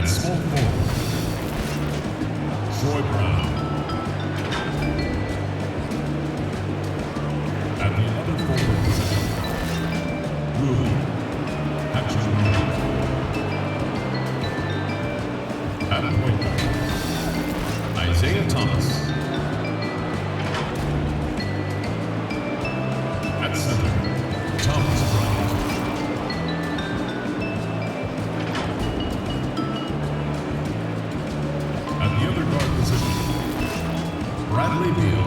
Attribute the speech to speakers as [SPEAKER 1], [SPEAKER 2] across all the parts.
[SPEAKER 1] At small forward, Troy Brown. At the other forward position, Rudy Hachimura. At point guard, Isaiah Thomas. At center, Thomas Bryant. At the other guard position, Bradley Beal.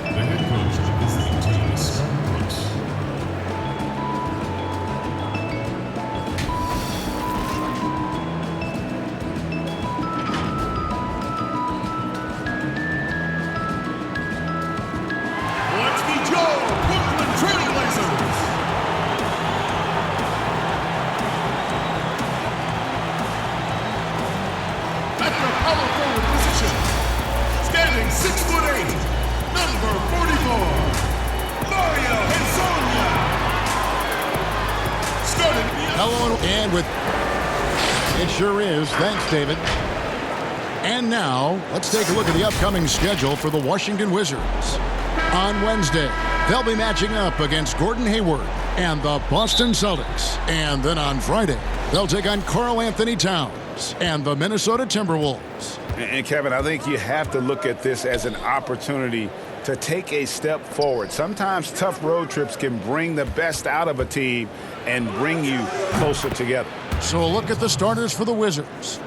[SPEAKER 1] The head coach of the visiting team is Scott Brooks.
[SPEAKER 2] Let's be Joe, Brooklyn Trailblazers. At the power forward position, standing 6'8", number 44, Mario Hezonja. Starting
[SPEAKER 3] Hello, and with it sure is. Thanks, David. And now, let's take a look at the upcoming schedule for the Washington Wizards. On Wednesday, they'll be matching up against Gordon Hayward and the Boston Celtics. And then on Friday, they'll take on Karl Anthony Towns and the Minnesota Timberwolves.
[SPEAKER 4] And Kevin, I think you have to look at this as an opportunity to take a step forward. Sometimes tough road trips can bring the best out of a team and bring you closer together.
[SPEAKER 3] So a look at the starters for the Wizards.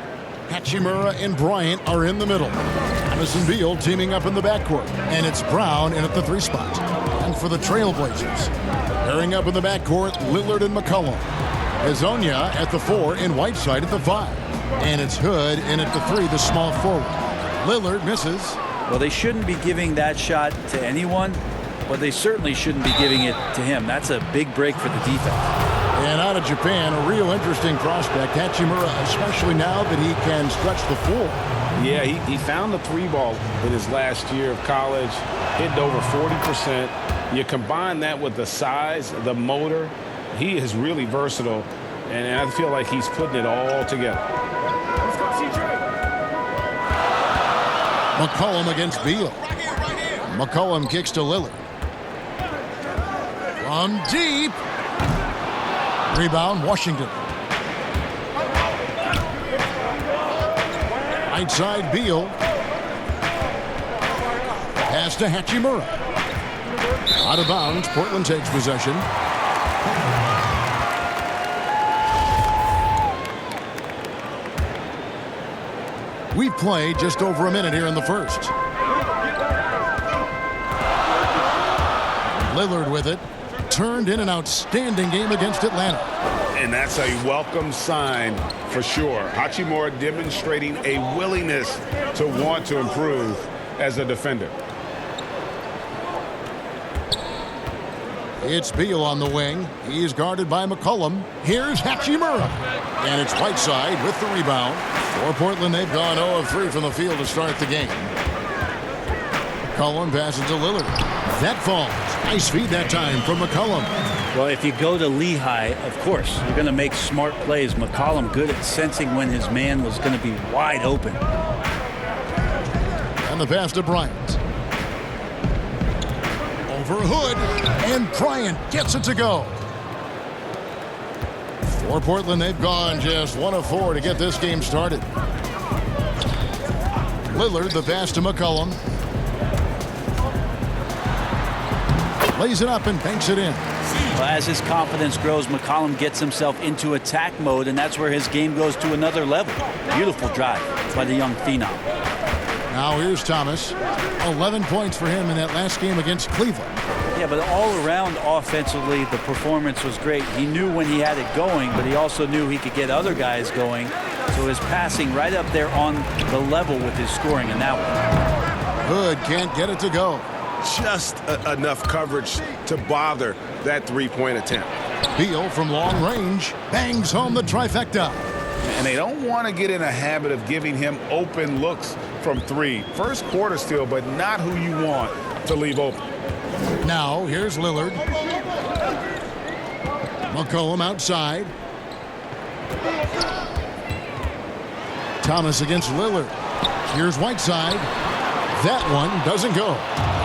[SPEAKER 3] Hachimura and Bryant are in the middle. Thomas and Beal teaming up in the backcourt. And it's Brown in at the 3 spot. And for the Trailblazers, pairing up in the backcourt, Lillard and McCollum. Hezonja at the 4 and Whiteside at the 5. And it's Hood in at the 3, the small forward. Lillard misses.
[SPEAKER 5] Well, they shouldn't be giving that shot to anyone, but they certainly shouldn't be giving it to him. That's a big break for the defense.
[SPEAKER 3] And out of Japan, a real interesting prospect, Hachimura, especially now that he can stretch the floor.
[SPEAKER 4] Yeah, he found the 3-ball in his last year of college, hitting over 40%. You combine that with the size, the motor, he is really versatile, and I feel like he's putting it all together. Let's go, CJ.
[SPEAKER 3] McCollum against Beal. McCollum kicks to Lillard. From deep. Rebound, Washington. Right side, Beal. Pass to Hachimura. Out of bounds, Portland takes possession. We've played just over a minute here in the first. Lillard with it. Turned in an outstanding game against Atlanta.
[SPEAKER 4] And that's a welcome sign for sure. Hachimura demonstrating a willingness to want to improve as a defender.
[SPEAKER 3] It's Beal on the wing. He is guarded by McCollum. Here's Hachimura. And it's Whiteside with the rebound. For Portland, they've gone 0 of 3 from the field to start the game. McCollum passes to Lillard. That falls. Nice feed that time from McCollum.
[SPEAKER 5] Well, if you go to Lehigh, of course, you're going to make smart plays. McCollum good at sensing when his man was going to be wide open.
[SPEAKER 3] And the pass to Bryant. Over Hood. And Bryant gets it to go. For Portland, they've gone just 1 of 4 to get this game started. Lillard, the pass to McCollum. Lays it up and banks it in.
[SPEAKER 5] Well, as his confidence grows, McCollum gets himself into attack mode, and that's where his game goes to another level. Beautiful drive by the young phenom.
[SPEAKER 3] Now here's Thomas. 11 points for him in that last game against Cleveland.
[SPEAKER 5] Yeah, but all around offensively, the performance was great. He knew when he had it going, but he also knew he could get other guys going. So his passing right up there on the level with his scoring in that one.
[SPEAKER 3] Hood can't get it to go.
[SPEAKER 6] Just enough coverage to bother that 3-point attempt.
[SPEAKER 3] Beal from long range bangs home the trifecta.
[SPEAKER 4] And they don't want to get in a habit of giving him open looks from 3. First quarter still, but not who you want to leave open.
[SPEAKER 3] Now here's Lillard. McCollum outside. Thomas against Lillard. Here's Whiteside. That one doesn't go.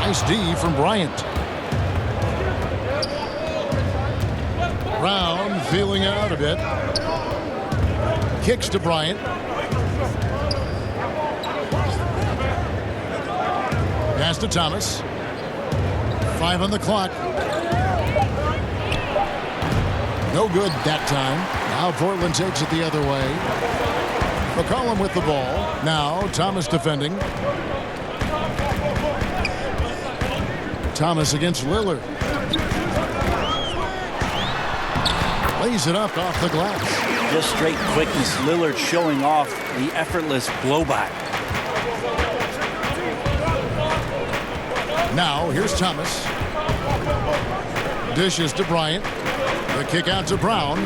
[SPEAKER 3] Nice D from Bryant. Brown feeling out a bit. Kicks to Bryant. Pass to Thomas. 5 on the clock. No good that time. Now Portland takes it the other way. McCollum with the ball. Now Thomas defending. Thomas against Lillard. Lays it up off the glass.
[SPEAKER 5] Just straight quickness. Lillard showing off the effortless blowback.
[SPEAKER 3] Now here's Thomas. Dishes to Bryant. The kick out to Brown.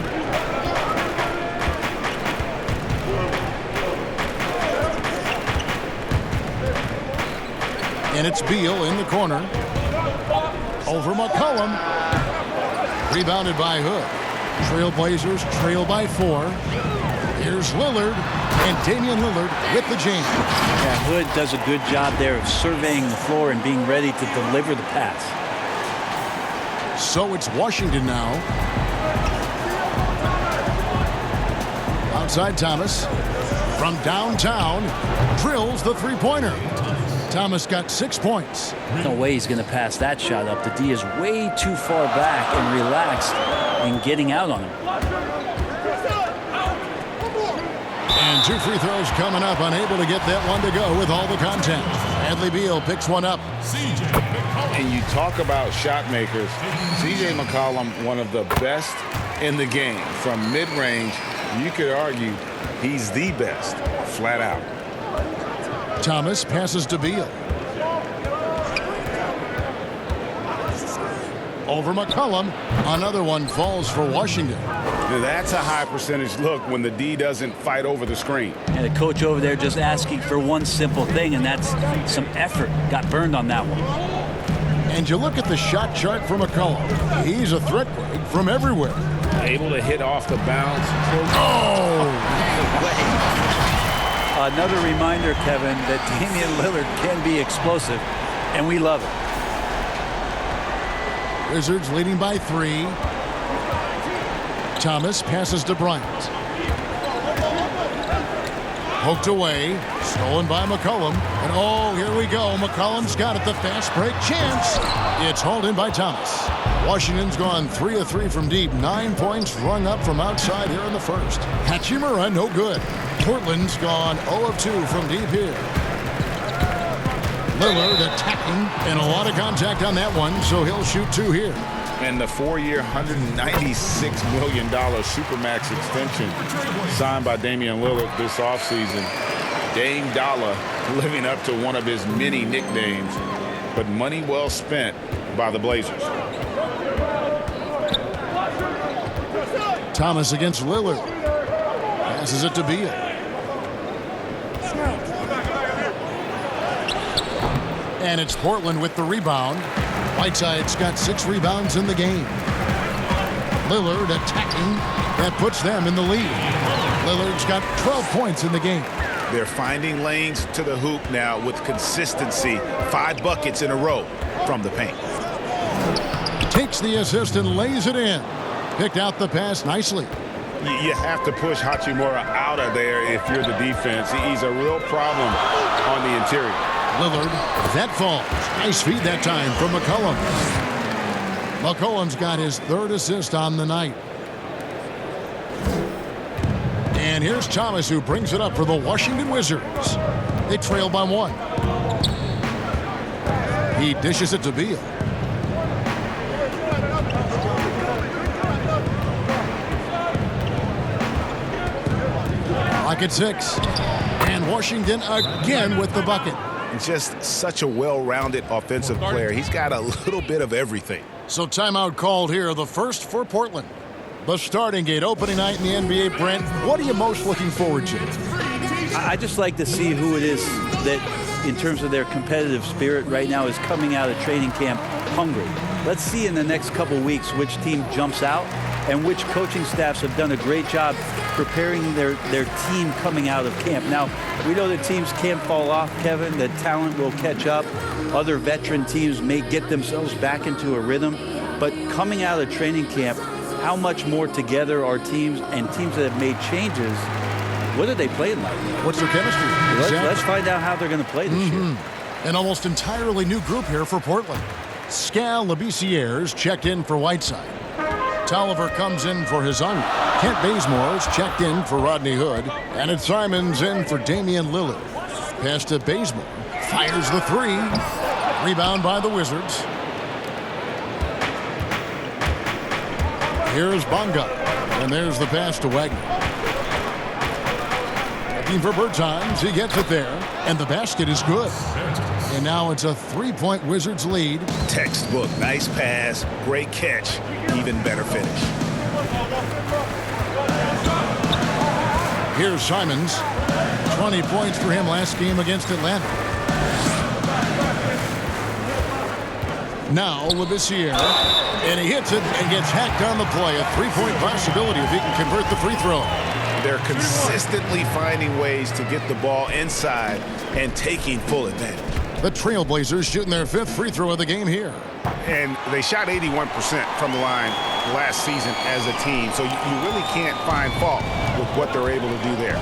[SPEAKER 3] And it's Beal in the corner. Over McCollum. Rebounded by Hood. Trailblazers trail by 4. Here's Lillard. And Damian Lillard with the jam.
[SPEAKER 5] Yeah, Hood does a good job there of surveying the floor and being ready to deliver the pass.
[SPEAKER 3] So it's Washington now. Outside Thomas. From downtown. Drills the three-pointer. Thomas got 6 points.
[SPEAKER 5] No way he's going to pass that shot up. The D is way too far back and relaxed in getting out on him.
[SPEAKER 3] And 2 free throws coming up. Unable to get that one to go with all the contact. Bradley Beal picks one up.
[SPEAKER 4] And you talk about shot makers. C.J. McCollum, one of the best in the game. From mid-range, you could argue he's the best, flat out.
[SPEAKER 3] Thomas passes to Beal. Over McCollum. Another one falls for Washington.
[SPEAKER 4] That's a high percentage look when the D doesn't fight over the screen.
[SPEAKER 5] And the coach over there just asking for one simple thing, and that's some effort. Got burned on that one.
[SPEAKER 3] And you look at the shot chart for McCollum. He's a threat from everywhere.
[SPEAKER 4] Able to hit off the bounce.
[SPEAKER 3] Oh!
[SPEAKER 5] Another reminder, Kevin, that Damian Lillard can be explosive, and we love it.
[SPEAKER 3] Wizards leading by 3. Thomas passes to Bryant. Poked away. Stolen by McCollum. And oh, here we go. McCollum's got it. The fast break chance. It's hauled in by Thomas. Washington's gone 3 of 3 from deep. 9 points rung up from outside here in the first. Hachimura, no good. Portland's gone 0 of 2 from deep here. Lillard attacking, and a lot of contact on that one, so he'll shoot 2 here.
[SPEAKER 4] And the 4-year, $196 million Supermax extension signed by Damian Lillard this offseason. Dame Dollar living up to one of his many nicknames, but money well spent by the Blazers.
[SPEAKER 3] Thomas against Lillard. Passes it to Beal. And it's Portland with the rebound. Whiteside's got 6 rebounds in the game. Lillard attacking. That puts them in the lead. Lillard's got 12 points in the game.
[SPEAKER 6] They're finding lanes to the hoop now with consistency. 5 buckets in a row from the paint.
[SPEAKER 3] Takes the assist and lays it in. Picked out the pass nicely.
[SPEAKER 4] You have to push Hachimura out of there if you're the defense. He's a real problem on the interior.
[SPEAKER 3] Lillard, that falls. Nice feed that time from McCollum. McCollum's got his 3rd assist on the night. And here's Thomas, who brings it up for the Washington Wizards. They trail by 1. He dishes it to Beal. Clock at 6. And Washington again with the bucket.
[SPEAKER 6] Just such a well-rounded offensive player. He's got a little bit of everything.
[SPEAKER 3] So timeout called here, the first for Portland. The starting gate, opening night in the NBA. Brent, what are you most looking forward to?
[SPEAKER 5] I just like to see who it is that in terms of their competitive spirit right now is coming out of training camp hungry. Let's see in the next couple weeks which team jumps out and which coaching staffs have done a great job preparing their team coming out of camp. Now, we know that teams can't fall off, Kevin, that talent will catch up. Other veteran teams may get themselves back into a rhythm, but coming out of training camp, how much more together are teams and teams that have made changes? What are they playing like?
[SPEAKER 3] What's their chemistry?
[SPEAKER 5] Let's find out how they're going to play this year.
[SPEAKER 3] An almost entirely new group here for Portland. Scal Labiciere's checked in for Whiteside. Tolliver comes in for Hizanga. Kent Bazemore's checked in for Rodney Hood. And it's Simons in for Damian Lillard. Pass to Bazemore. Fires the three. Rebound by the Wizards. Here's Bonga. And there's the pass to Wagner. Looking for Bertans. He gets it there. And the basket is good. And now it's a three-point Wizards lead.
[SPEAKER 6] Textbook. Nice pass. Great catch. Even better finish.
[SPEAKER 3] Here's Simons. 20 points for him last game against Atlanta. Now Labiciere. And he hits it and gets hacked on the play. A three-point possibility if he can convert the free throw.
[SPEAKER 6] They're consistently finding ways to get the ball inside and taking full advantage.
[SPEAKER 3] The Trailblazers shooting their fifth free throw of the game here.
[SPEAKER 6] And they shot 81% from the line last season as a team. So you really can't find fault with what they're able to do there.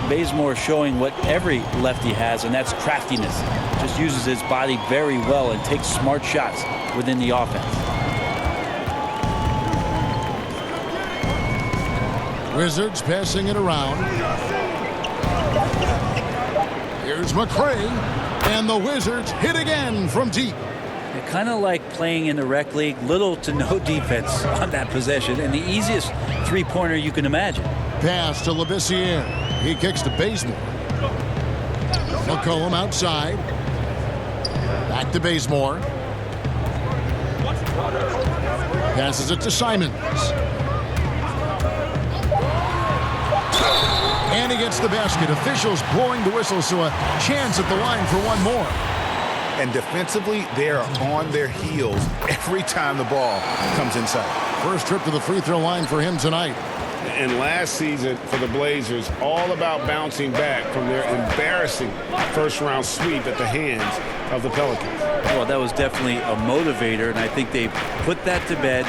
[SPEAKER 5] Bazemore showing what every lefty has, and that's craftiness. Just uses his body very well and takes smart shots within the offense.
[SPEAKER 3] Wizards passing it around. Here's McCray. And the Wizards hit again from deep.
[SPEAKER 5] Kind of like playing in the rec league, little to no defense on that possession, and the easiest three-pointer you can imagine.
[SPEAKER 3] Pass to Labiciere. He kicks to Bazemore. McCollum outside. Back to Bazemore. Passes it to Simons. And he gets the basket. Officials blowing the whistle, so a chance at the line for one more.
[SPEAKER 6] And defensively, they are on their heels every time the ball comes inside.
[SPEAKER 3] First trip to the free throw line for him tonight.
[SPEAKER 4] And last season for the Blazers, all about bouncing back from their embarrassing first-round sweep at the hands of the Pelicans.
[SPEAKER 5] Well, that was definitely a motivator, and I think they put that to bed.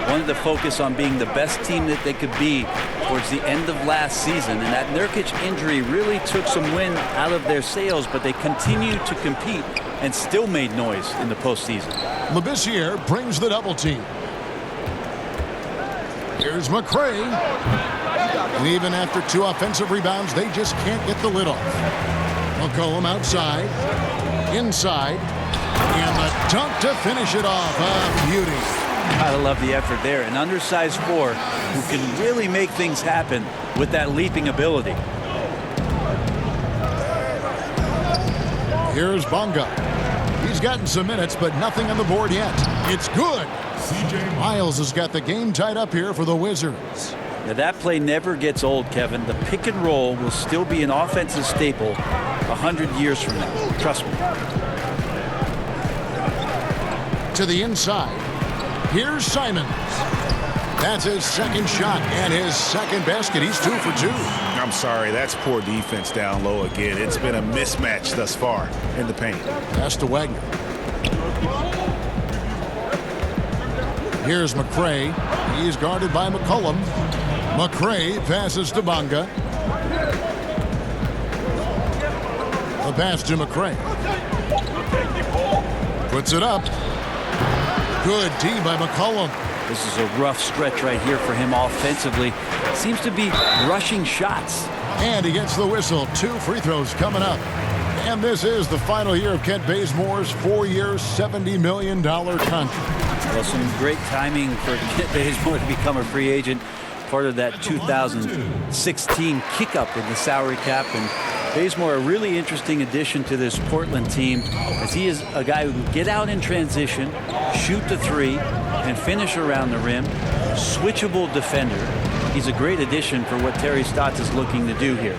[SPEAKER 5] Wanted to focus on being the best team that they could be towards the end of last season. And that Nurkic injury really took some wind out of their sails, but they continued to compete and still made noise in the postseason.
[SPEAKER 3] Labiciere brings the double team. Here's McCray. And even after two offensive rebounds, they just can't get the lid off. McCollum outside. Inside. And the dunk to finish it off. A beauty.
[SPEAKER 5] I love the effort there. An undersized four who can really make things happen with that leaping ability.
[SPEAKER 3] Here's Bonga. He's gotten some minutes, but nothing on the board yet. It's good. Miles has got the game tied up here for the Wizards.
[SPEAKER 5] Now that play never gets old, Kevin. The pick and roll will still be an offensive staple 100 years from now. Trust me.
[SPEAKER 3] To the inside. Here's Simons. That's his second shot and his second basket. He's 2 for 2.
[SPEAKER 6] I'm sorry, that's poor defense down low again. It's been a mismatch thus far in the paint.
[SPEAKER 3] Pass to Wagner. Here's McCray. He's guarded by McCollum. McCray passes to Bonga. The pass to McCray. Puts it up. Good D by McCollum.
[SPEAKER 5] This is a rough stretch right here for him offensively. Seems to be rushing shots.
[SPEAKER 3] And he gets the whistle. 2 free throws coming up. And this is the final year of Kent Bazemore's 4-year, $70 million contract.
[SPEAKER 5] Well, some great timing for Kent Bazemore to become a free agent. Part of that 2016 kick-up in the salary cap. And Bazemore, a really interesting addition to this Portland team, as he is a guy who can get out in transition, shoot the three, and finish around the rim. Switchable defender. He's a great addition for what Terry Stotts is looking to do here.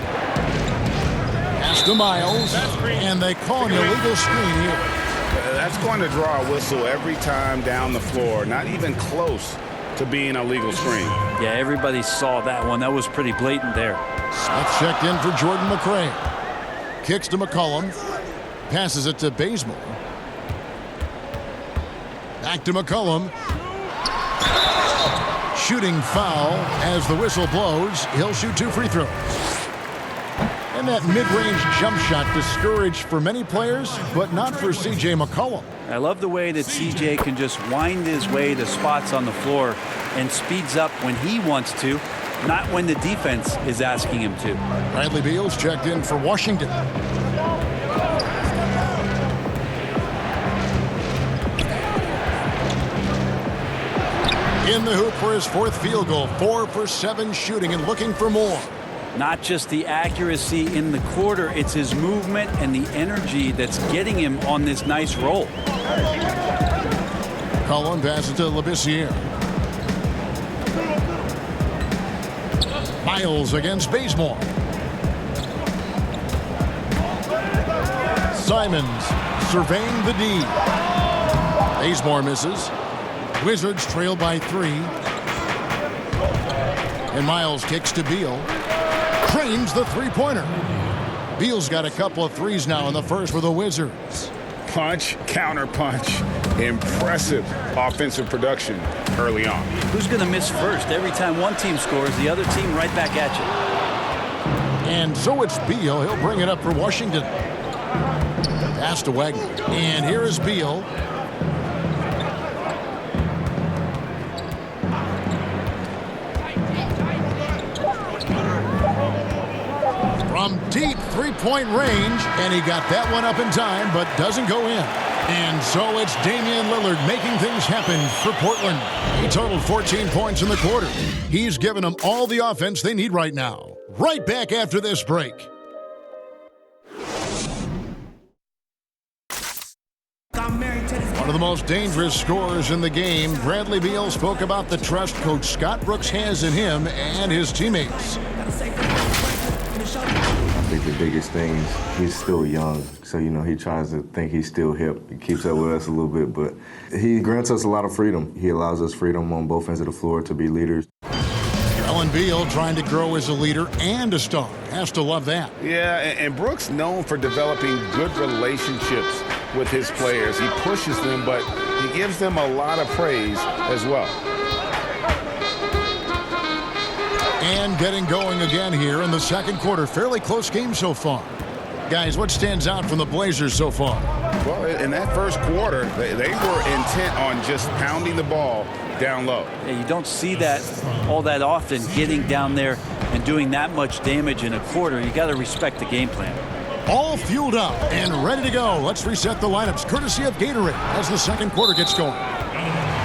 [SPEAKER 3] Pass Pitch to Miles, and they call an illegal screen here.
[SPEAKER 6] That's going to draw a whistle every time down the floor. Not even close to being a legal screen.
[SPEAKER 5] Yeah, everybody saw that one. That was pretty blatant there.
[SPEAKER 3] Smith checked in for Jordan McRae. Kicks to McCollum. Passes it to Bazemore. Back to McCollum. Shooting foul as the whistle blows. He'll shoot 2 free throws. And that mid-range jump shot discouraged for many players, but not for C.J. McCollum.
[SPEAKER 5] I love the way that C.J. can just wind his way to spots on the floor and speeds up when he wants to, not when the defense is asking him to.
[SPEAKER 3] Bradley Beal's checked in for Washington. In the hoop for his 4th field goal. 4 for 7 shooting and looking for more.
[SPEAKER 5] Not just the accuracy in the quarter, it's his movement and the energy that's getting him on this nice roll.
[SPEAKER 3] Cullen passes to Labissiere. Miles against Bazemore. Simons surveying the D. Bazemore misses. Wizards trail by 3. And Miles kicks to Beal. Cranes the three-pointer. Beal's got a couple of threes now in the first for the Wizards.
[SPEAKER 6] Punch, counter punch. Impressive offensive production early on.
[SPEAKER 5] Who's going to miss first? Every time one team scores, the other team right back at you.
[SPEAKER 3] And so it's Beal. He'll bring it up for Washington. Pass to Wagner. And here is Beal. From deep three-point range, and he got that one up in time, but doesn't go in. And so it's Damian Lillard making things happen for Portland. He totaled 14 points in the quarter. He's given them all the offense they need right now. Right back after this break. One of the most dangerous scorers in the game, Bradley Beal spoke about the trust Coach Scott Brooks has in him and his teammates.
[SPEAKER 7] I think the biggest thing is he's still young, so he tries to think he's still hip. He keeps up with us a little bit, but he grants us a lot of freedom. He allows us freedom on both ends of the floor to be leaders.
[SPEAKER 3] Ellen Beal trying to grow as a leader and a star. Has to love that.
[SPEAKER 6] Yeah, and Brooks known for developing good relationships with his players. He pushes them, but he gives them a lot of praise as well.
[SPEAKER 3] And getting going again here in the second quarter. Fairly close game so far. Guys, what stands out from the Blazers so far?
[SPEAKER 6] Well, in that first quarter, they were intent on just pounding the ball down low.
[SPEAKER 5] Yeah, you don't see that all that often, getting down there and doing that much damage in a quarter. You got to respect the game plan.
[SPEAKER 3] All fueled up and ready to go. Let's reset the lineups courtesy of Gatorade as the second quarter gets going.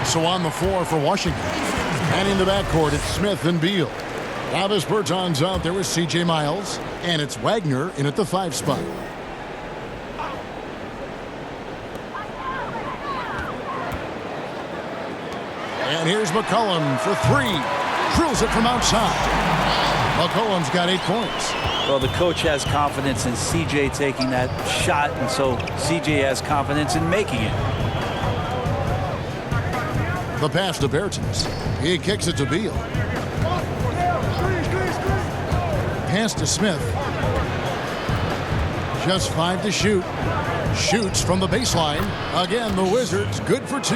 [SPEAKER 3] So on the floor for Washington. And in the backcourt, it's Smith and Beal. Davis Bertans out there with C.J. Miles. And it's Wagner in at the 5 spot. And here's McCollum for 3. Drills it from outside. McCollum's got 8 points.
[SPEAKER 5] Well, the coach has confidence in C.J. taking that shot, and so C.J. has confidence in making it.
[SPEAKER 3] The pass to Bertans. He kicks it to Beal. Pass to Smith. Just 5 to shoot. Shoots from the baseline. Again, the Wizards good for 2.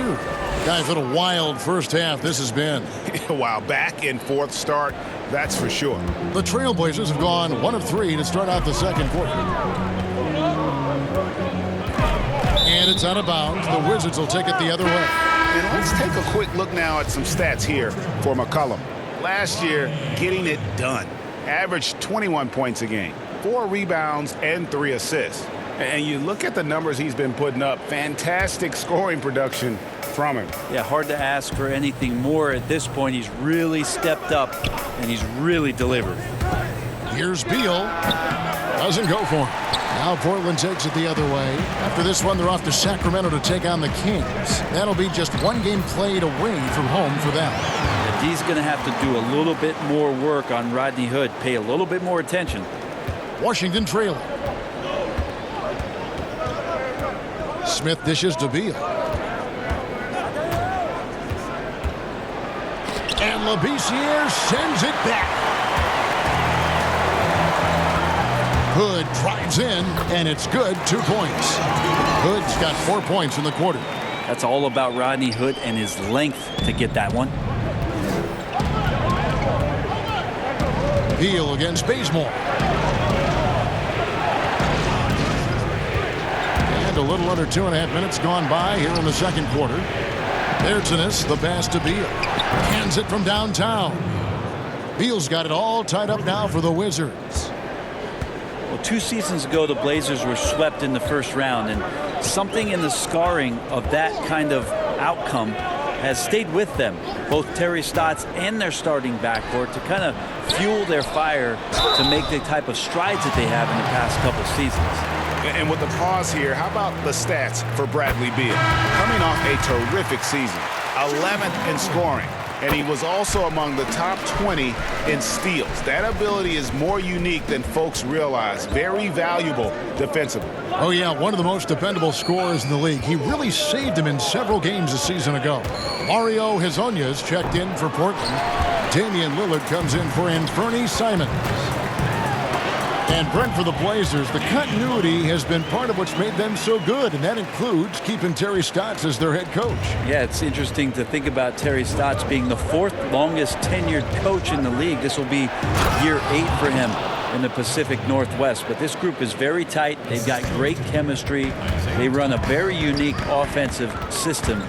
[SPEAKER 3] Guys, what a wild first half this has been.
[SPEAKER 6] Wow, back and forth start, that's for sure.
[SPEAKER 3] The Trailblazers have gone 1 of 3 to start out the second quarter. And it's out of bounds. The Wizards will take it the other way.
[SPEAKER 6] And let's take a quick look now at some stats here for McCollum. Last year, getting it done. Averaged 21 points a game, 4 rebounds, and 3 assists. And you look at the numbers he's been putting up, fantastic scoring production from him.
[SPEAKER 5] Yeah, hard to ask for anything more at this point. He's really stepped up, and he's really delivered.
[SPEAKER 3] Here's Beal. Doesn't go for him. Now Portland takes it the other way. After this one, they're off to Sacramento to take on the Kings. That'll be just 1 game played away from home for them.
[SPEAKER 5] And D's going to have to do a little bit more work on Rodney Hood. Pay a little bit more attention.
[SPEAKER 3] Washington trailing. Smith dishes to Beal. And Labissiere sends it back. Hood drives in, and it's good. 2 points. Hood's got 4 points in the quarter.
[SPEAKER 5] That's all about Rodney Hood and his length to get that one.
[SPEAKER 3] Beal against Bazemore. And a little under 2.5 minutes gone by here in the second quarter. Bertzinus, the pass to Beal. Hands it from downtown. Beal's got it all tied up now for the Wizards.
[SPEAKER 5] Well, 2 seasons ago, the Blazers were swept in the first round, and something in the scarring of that kind of outcome has stayed with them, both Terry Stotts and their starting backcourt, to kind of fuel their fire to make the type of strides that they have in the past couple seasons.
[SPEAKER 6] And with the pause here, how about the stats for Bradley Beal? Coming off a terrific season, 11th in scoring, and he was also among the top 20 in steals. That ability is more unique than folks realize. Very valuable defensively.
[SPEAKER 3] Oh, yeah, one of the most dependable scorers in the league. He really saved him in several games a season ago. Mario Hezonja's checked in for Portland. Damian Lillard comes in for Anthony Simons. And Brent, for the Blazers, the continuity has been part of what's made them so good, and that includes keeping Terry Stotts as their head coach.
[SPEAKER 5] Yeah, it's interesting to think about Terry Stotts being the 4th longest tenured coach in the league. This will be year 8 for him in the Pacific Northwest. But this group is very tight. They've got great chemistry. They run a very unique offensive system.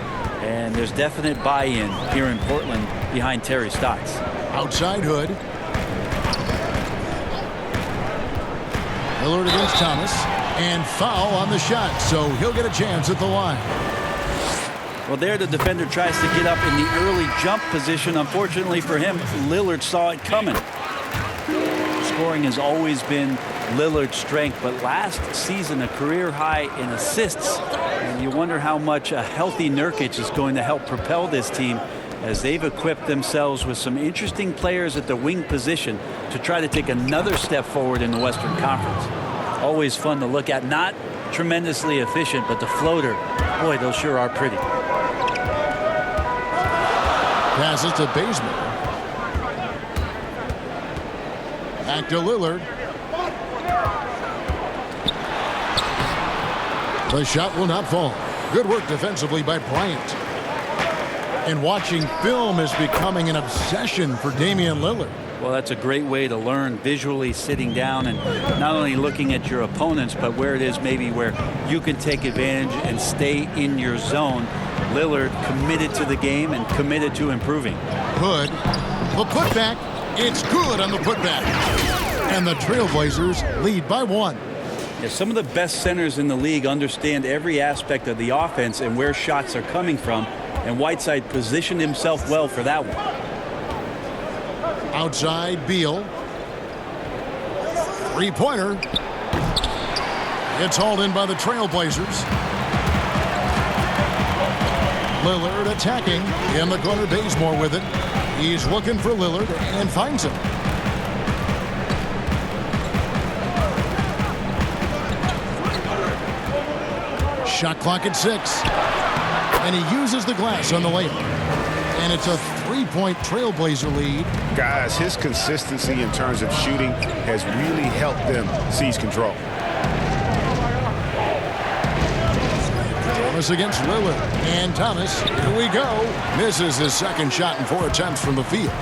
[SPEAKER 5] And there's definite buy-in here in Portland behind Terry Stotts.
[SPEAKER 3] Outside Hood. Lillard against Thomas. And foul on the shot, so he'll get a chance at the line.
[SPEAKER 5] Well, there the defender tries to get up in the early jump position. Unfortunately for him, Lillard saw it coming. Scoring has always been Lillard's strength, but last season a career high in assists. And you wonder how much a healthy Nurkic is going to help propel this team, as they've equipped themselves with some interesting players at the wing position to try to take another step forward in the Western Conference. Always fun to look at. Not tremendously efficient, but the floater, boy, those sure are pretty.
[SPEAKER 3] Passes to Bazemore. Back to Lillard. The shot will not fall. Good work defensively by Bryant. And watching film is becoming an obsession for Damian Lillard.
[SPEAKER 5] Well, that's a great way to learn, visually sitting down and not only looking at your opponents, but where it is maybe where you can take advantage and stay in your zone. Lillard committed to the game and committed to improving.
[SPEAKER 3] Hood, the putback, it's good on the putback. And the Trailblazers lead by 1.
[SPEAKER 5] Yeah, some of the best centers in the league understand every aspect of the offense and where shots are coming from. And Whiteside positioned himself well for that one.
[SPEAKER 3] Outside Beal. 3-pointer. It's hauled in by the Trailblazers. Lillard attacking in the corner. Bazemore with it. He's looking for Lillard and finds him. Shot clock at 6. And he uses the glass on the layup. And it's a 3-point Trailblazer lead.
[SPEAKER 6] Guys, his consistency in terms of shooting has really helped them seize control.
[SPEAKER 3] Thomas against Lillard. And Thomas, here we go. Misses his second shot in 4 attempts from the field.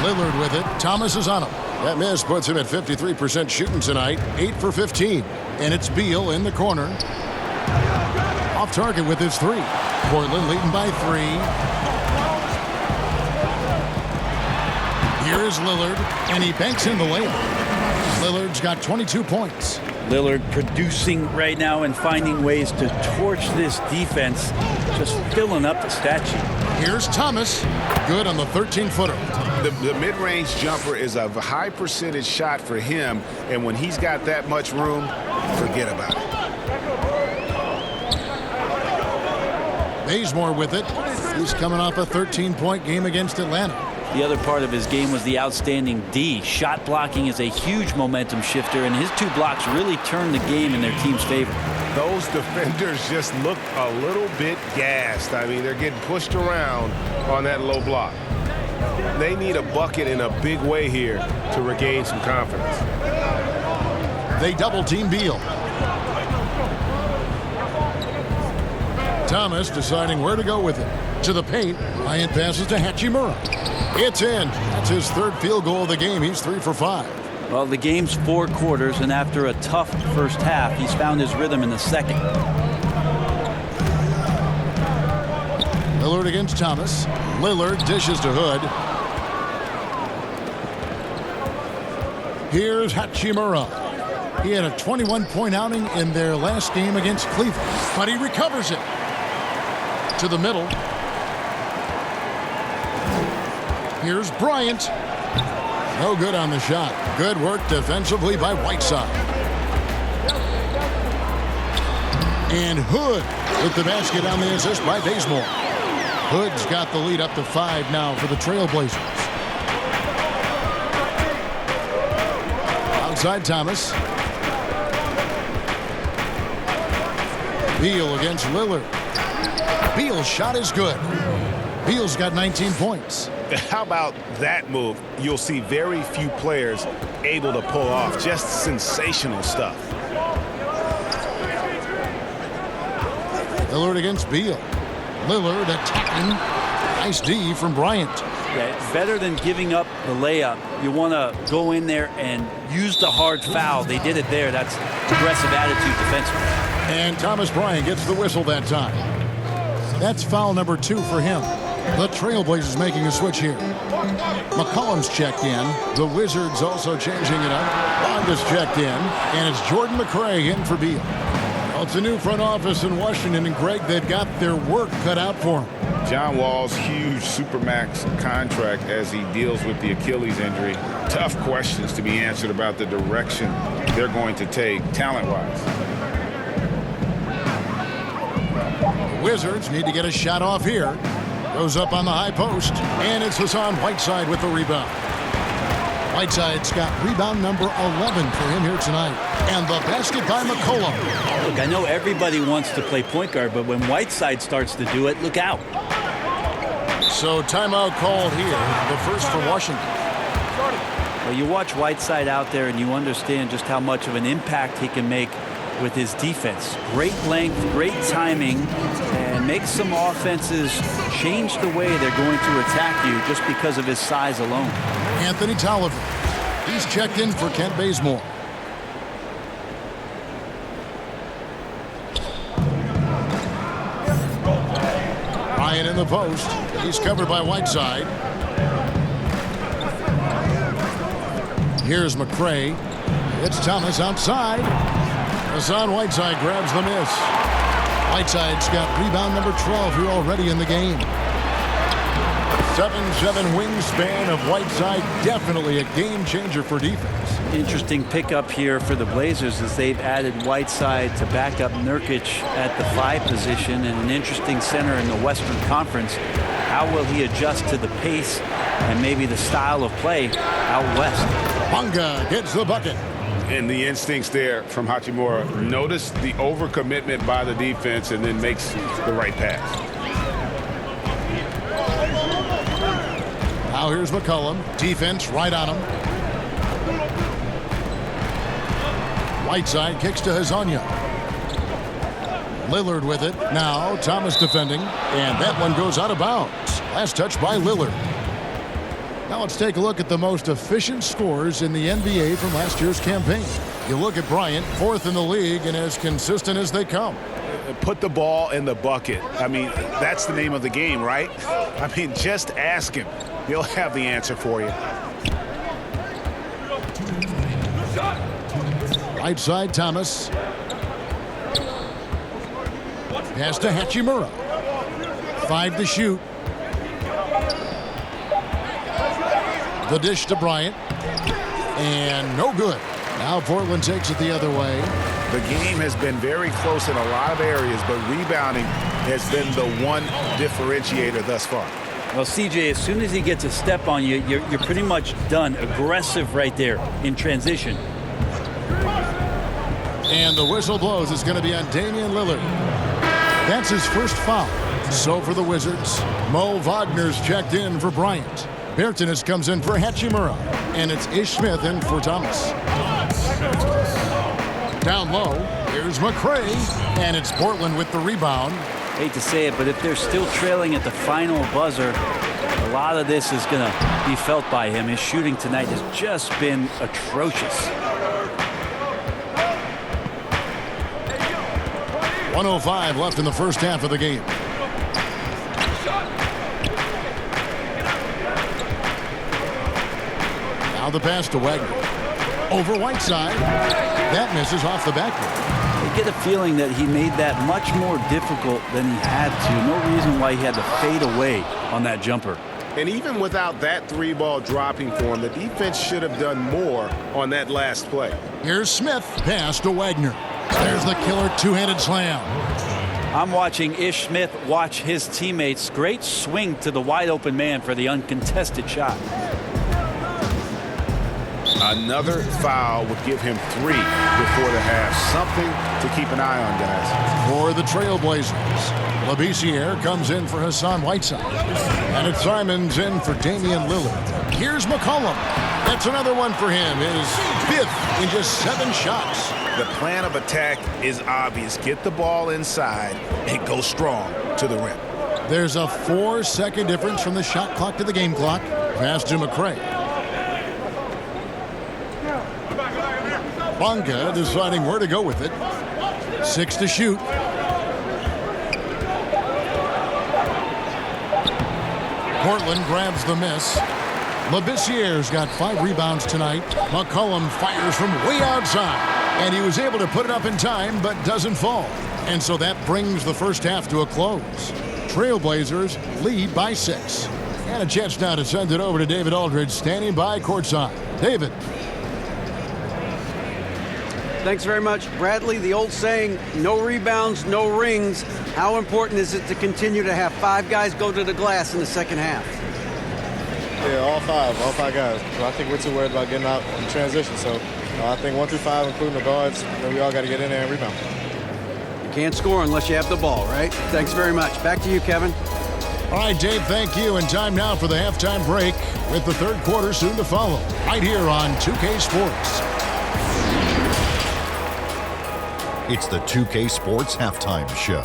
[SPEAKER 3] Lillard with it. Thomas is on him. That miss puts him at 53% shooting tonight. 8 for 15. And it's Beal in the corner. Off target with his 3. Portland leading by 3. Here is Lillard, and he banks in the layup. Lillard's got 22 points.
[SPEAKER 5] Lillard producing right now and finding ways to torch this defense, just filling up the stat sheet.
[SPEAKER 3] Here's Thomas. Good on the 13-footer.
[SPEAKER 6] The mid-range jumper is a high percentage shot for him, and when he's got that much room, forget about it.
[SPEAKER 3] Bazemore with it. He's coming off a 13-point game against Atlanta.
[SPEAKER 5] The other part of his game was the outstanding D. Shot blocking is a huge momentum shifter, and his 2 blocks really turned the game in their team's favor.
[SPEAKER 6] Those defenders just look a little bit gassed. I mean, they're getting pushed around on that low block. They need a bucket in a big way here to regain some confidence.
[SPEAKER 3] They double team Beal. Thomas deciding where to go with it. To the paint. Bryant passes to Hachimura. It's in. That's his 3rd field goal of the game. He's 3 for 5.
[SPEAKER 5] Well, the game's 4 quarters, and after a tough first half, he's found his rhythm in the second.
[SPEAKER 3] Lillard against Thomas. Lillard dishes to Hood. Here's Hachimura. He had a 21-point outing in their last game against Cleveland, but he recovers it. To the middle. Here's Bryant. No good on the shot. Good work defensively by Whiteside. And Hood with the basket on the assist by Bazemore. Hood's got the lead up to 5 now for the Trailblazers. Outside Thomas. Beal against Lillard. Beal's shot is good. Beal's got 19 points.
[SPEAKER 6] How about that move? You'll see very few players able to pull off. Just sensational stuff.
[SPEAKER 3] Lillard against Beal. Lillard attacking. Nice D from Bryant.
[SPEAKER 5] Yeah, it's better than giving up the layup. You want to go in there and use the hard foul. They did it there. That's aggressive attitude defensively.
[SPEAKER 3] And Thomas Bryant gets the whistle that time. That's foul number 2 for him. The Trailblazers making a switch here. McCollum's checked in. The Wizards also changing it up. Bond checked in. And it's Jordan McRae in for Beal. Well, it's a new front office in Washington, and Greg, they've got their work cut out for them.
[SPEAKER 6] John Wall's huge Supermax contract as he deals with the Achilles injury. Tough questions to be answered about the direction they're going to take talent-wise.
[SPEAKER 3] The Wizards need to get a shot off here. Goes up on the high post, and it's Hassan Whiteside with the rebound. Whiteside's got rebound number 11 for him here tonight. And the basket by McCollum.
[SPEAKER 5] Look, I know everybody wants to play point guard, but when Whiteside starts to do it, look out.
[SPEAKER 3] So timeout called here, the first for Washington.
[SPEAKER 5] Well, you watch Whiteside out there and you understand just how much of an impact he can make with his defense. Great length, great timing, and makes some offenses change the way they're going to attack you just because of his size alone.
[SPEAKER 3] Anthony Tolliver. He's checked in for Kent Bazemore. Bryant in the post. He's covered by Whiteside. Here's McRae. It's Thomas outside. Hassan Whiteside grabs the miss. Whiteside's got rebound number 12 here already in the game. 7'7" wingspan of Whiteside, definitely a game changer for defense.
[SPEAKER 5] Interesting pickup here for the Blazers as they've added Whiteside to back up Nurkic at the 5 position, and an interesting center in the Western Conference. How will he adjust to the pace and maybe the style of play out west?
[SPEAKER 3] Bunga gets the bucket.
[SPEAKER 6] And the instincts there from Hachimura. Notice the overcommitment by the defense and then makes the right pass.
[SPEAKER 3] Now here's McCollum. Defense right on him. Whiteside kicks to Hazonia. Lillard with it. Now Thomas defending. And that one goes out of bounds. Last touch by Lillard. Now let's take a look at the most efficient scorers in the NBA from last year's campaign. You look at Bryant, 4th in the league and as consistent as they come.
[SPEAKER 6] Put the ball in the bucket. I mean, that's the name of the game, right? I mean, just ask him. He'll have the answer for you.
[SPEAKER 3] Right side, Thomas. Pass to Hachimura. 5 to shoot. The dish to Bryant. And no good. Now Portland takes it the other way.
[SPEAKER 6] The game has been very close in a lot of areas, but rebounding has been the one differentiator thus far.
[SPEAKER 5] Well, CJ, as soon as he gets a step on you, you're pretty much done. Aggressive right there in transition.
[SPEAKER 3] And the whistle blows. It's going to be on Damian Lillard. That's his first foul. So for the Wizards, Mo Wagner's checked in for Bryant. Bertanis comes in for Hachimura. And it's Ish Smith in for Thomas. Down low, here's McRae. And it's Portland with the rebound.
[SPEAKER 5] Hate to say it, but if they're still trailing at the final buzzer, a lot of this is going to be felt by him. His shooting tonight has just been atrocious.
[SPEAKER 3] 1:05 left in the first half of the game. Now the pass to Wagner. Over Whiteside. That misses off the backboard.
[SPEAKER 5] I get a feeling that he made that much more difficult than he had to. No reason why he had to fade away on that jumper.
[SPEAKER 6] And even without that three ball dropping for him, the defense should have done more on that last play.
[SPEAKER 3] Here's Smith. Pass to Wagner. There's the killer two-handed slam.
[SPEAKER 5] I'm watching Ish Smith watch his teammates. Great swing to the wide open man for the uncontested shot.
[SPEAKER 6] Another foul would give him 3 before the half. Something to keep an eye on, guys.
[SPEAKER 3] For the Trailblazers, Labissiere comes in for Hassan Whiteside. And it's Simons in for Damian Lillard. Here's McCollum. That's another one for him. His 5th in just 7 shots.
[SPEAKER 6] The plan of attack is obvious. Get the ball inside and go strong to the rim.
[SPEAKER 3] There's a 4-second difference from the shot clock to the game clock. Pass to McRae. Bonga deciding where to go with it. 6 to shoot. Portland grabs the miss. Labissiere's got 5 rebounds tonight. McCollum fires from way outside. And he was able to put it up in time, but doesn't fall. And so that brings the first half to a close. Trailblazers lead by 6. And a chance now to send it over to David Aldridge, standing by courtside. David.
[SPEAKER 8] Thanks very much, Bradley. The old saying, no rebounds, no rings. How important is it to continue to have 5 guys go to the glass in the second half?
[SPEAKER 9] Yeah, all 5 guys. So I think we're too worried about getting out in transition. So I think 1 through 5, including the guards, we all got to get in there and rebound.
[SPEAKER 8] You can't score unless you have the ball, right? Thanks very much. Back to you, Kevin.
[SPEAKER 3] All right, Dave, thank you. And time now for the halftime break with the third quarter soon to follow. Right here on 2K Sports.
[SPEAKER 10] It's the 2K Sports Halftime Show.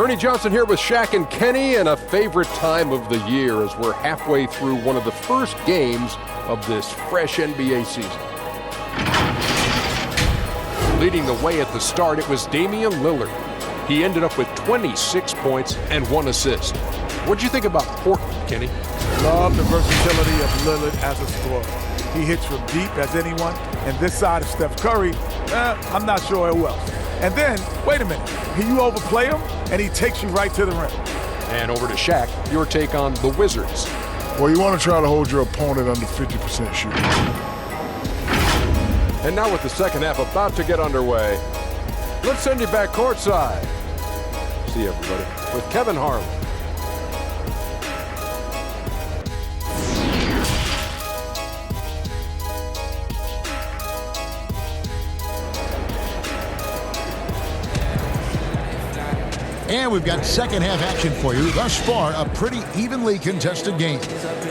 [SPEAKER 11] Ernie Johnson here with Shaq and Kenny, and a favorite time of the year as we're halfway through one of the first games of this fresh NBA season. Leading the way at the start, it was Damian Lillard. He ended up with 26 points and 1 assist. What'd you think about Portland, Kenny?
[SPEAKER 1] Love the versatility of Lillard as a scorer. He hits from deep as anyone, and this side of Steph Curry, I'm not sure it will. And then, wait a minute, you overplay him, and he takes you right to the rim.
[SPEAKER 11] And over to Shaq, your take on the Wizards.
[SPEAKER 12] Well, you want to try to hold your opponent under 50% shooting.
[SPEAKER 11] And now with the second half about to get underway, let's send you back courtside. See you, everybody, with Kevin Harlan.
[SPEAKER 3] And we've got second half action for you. Thus far, a pretty evenly contested game.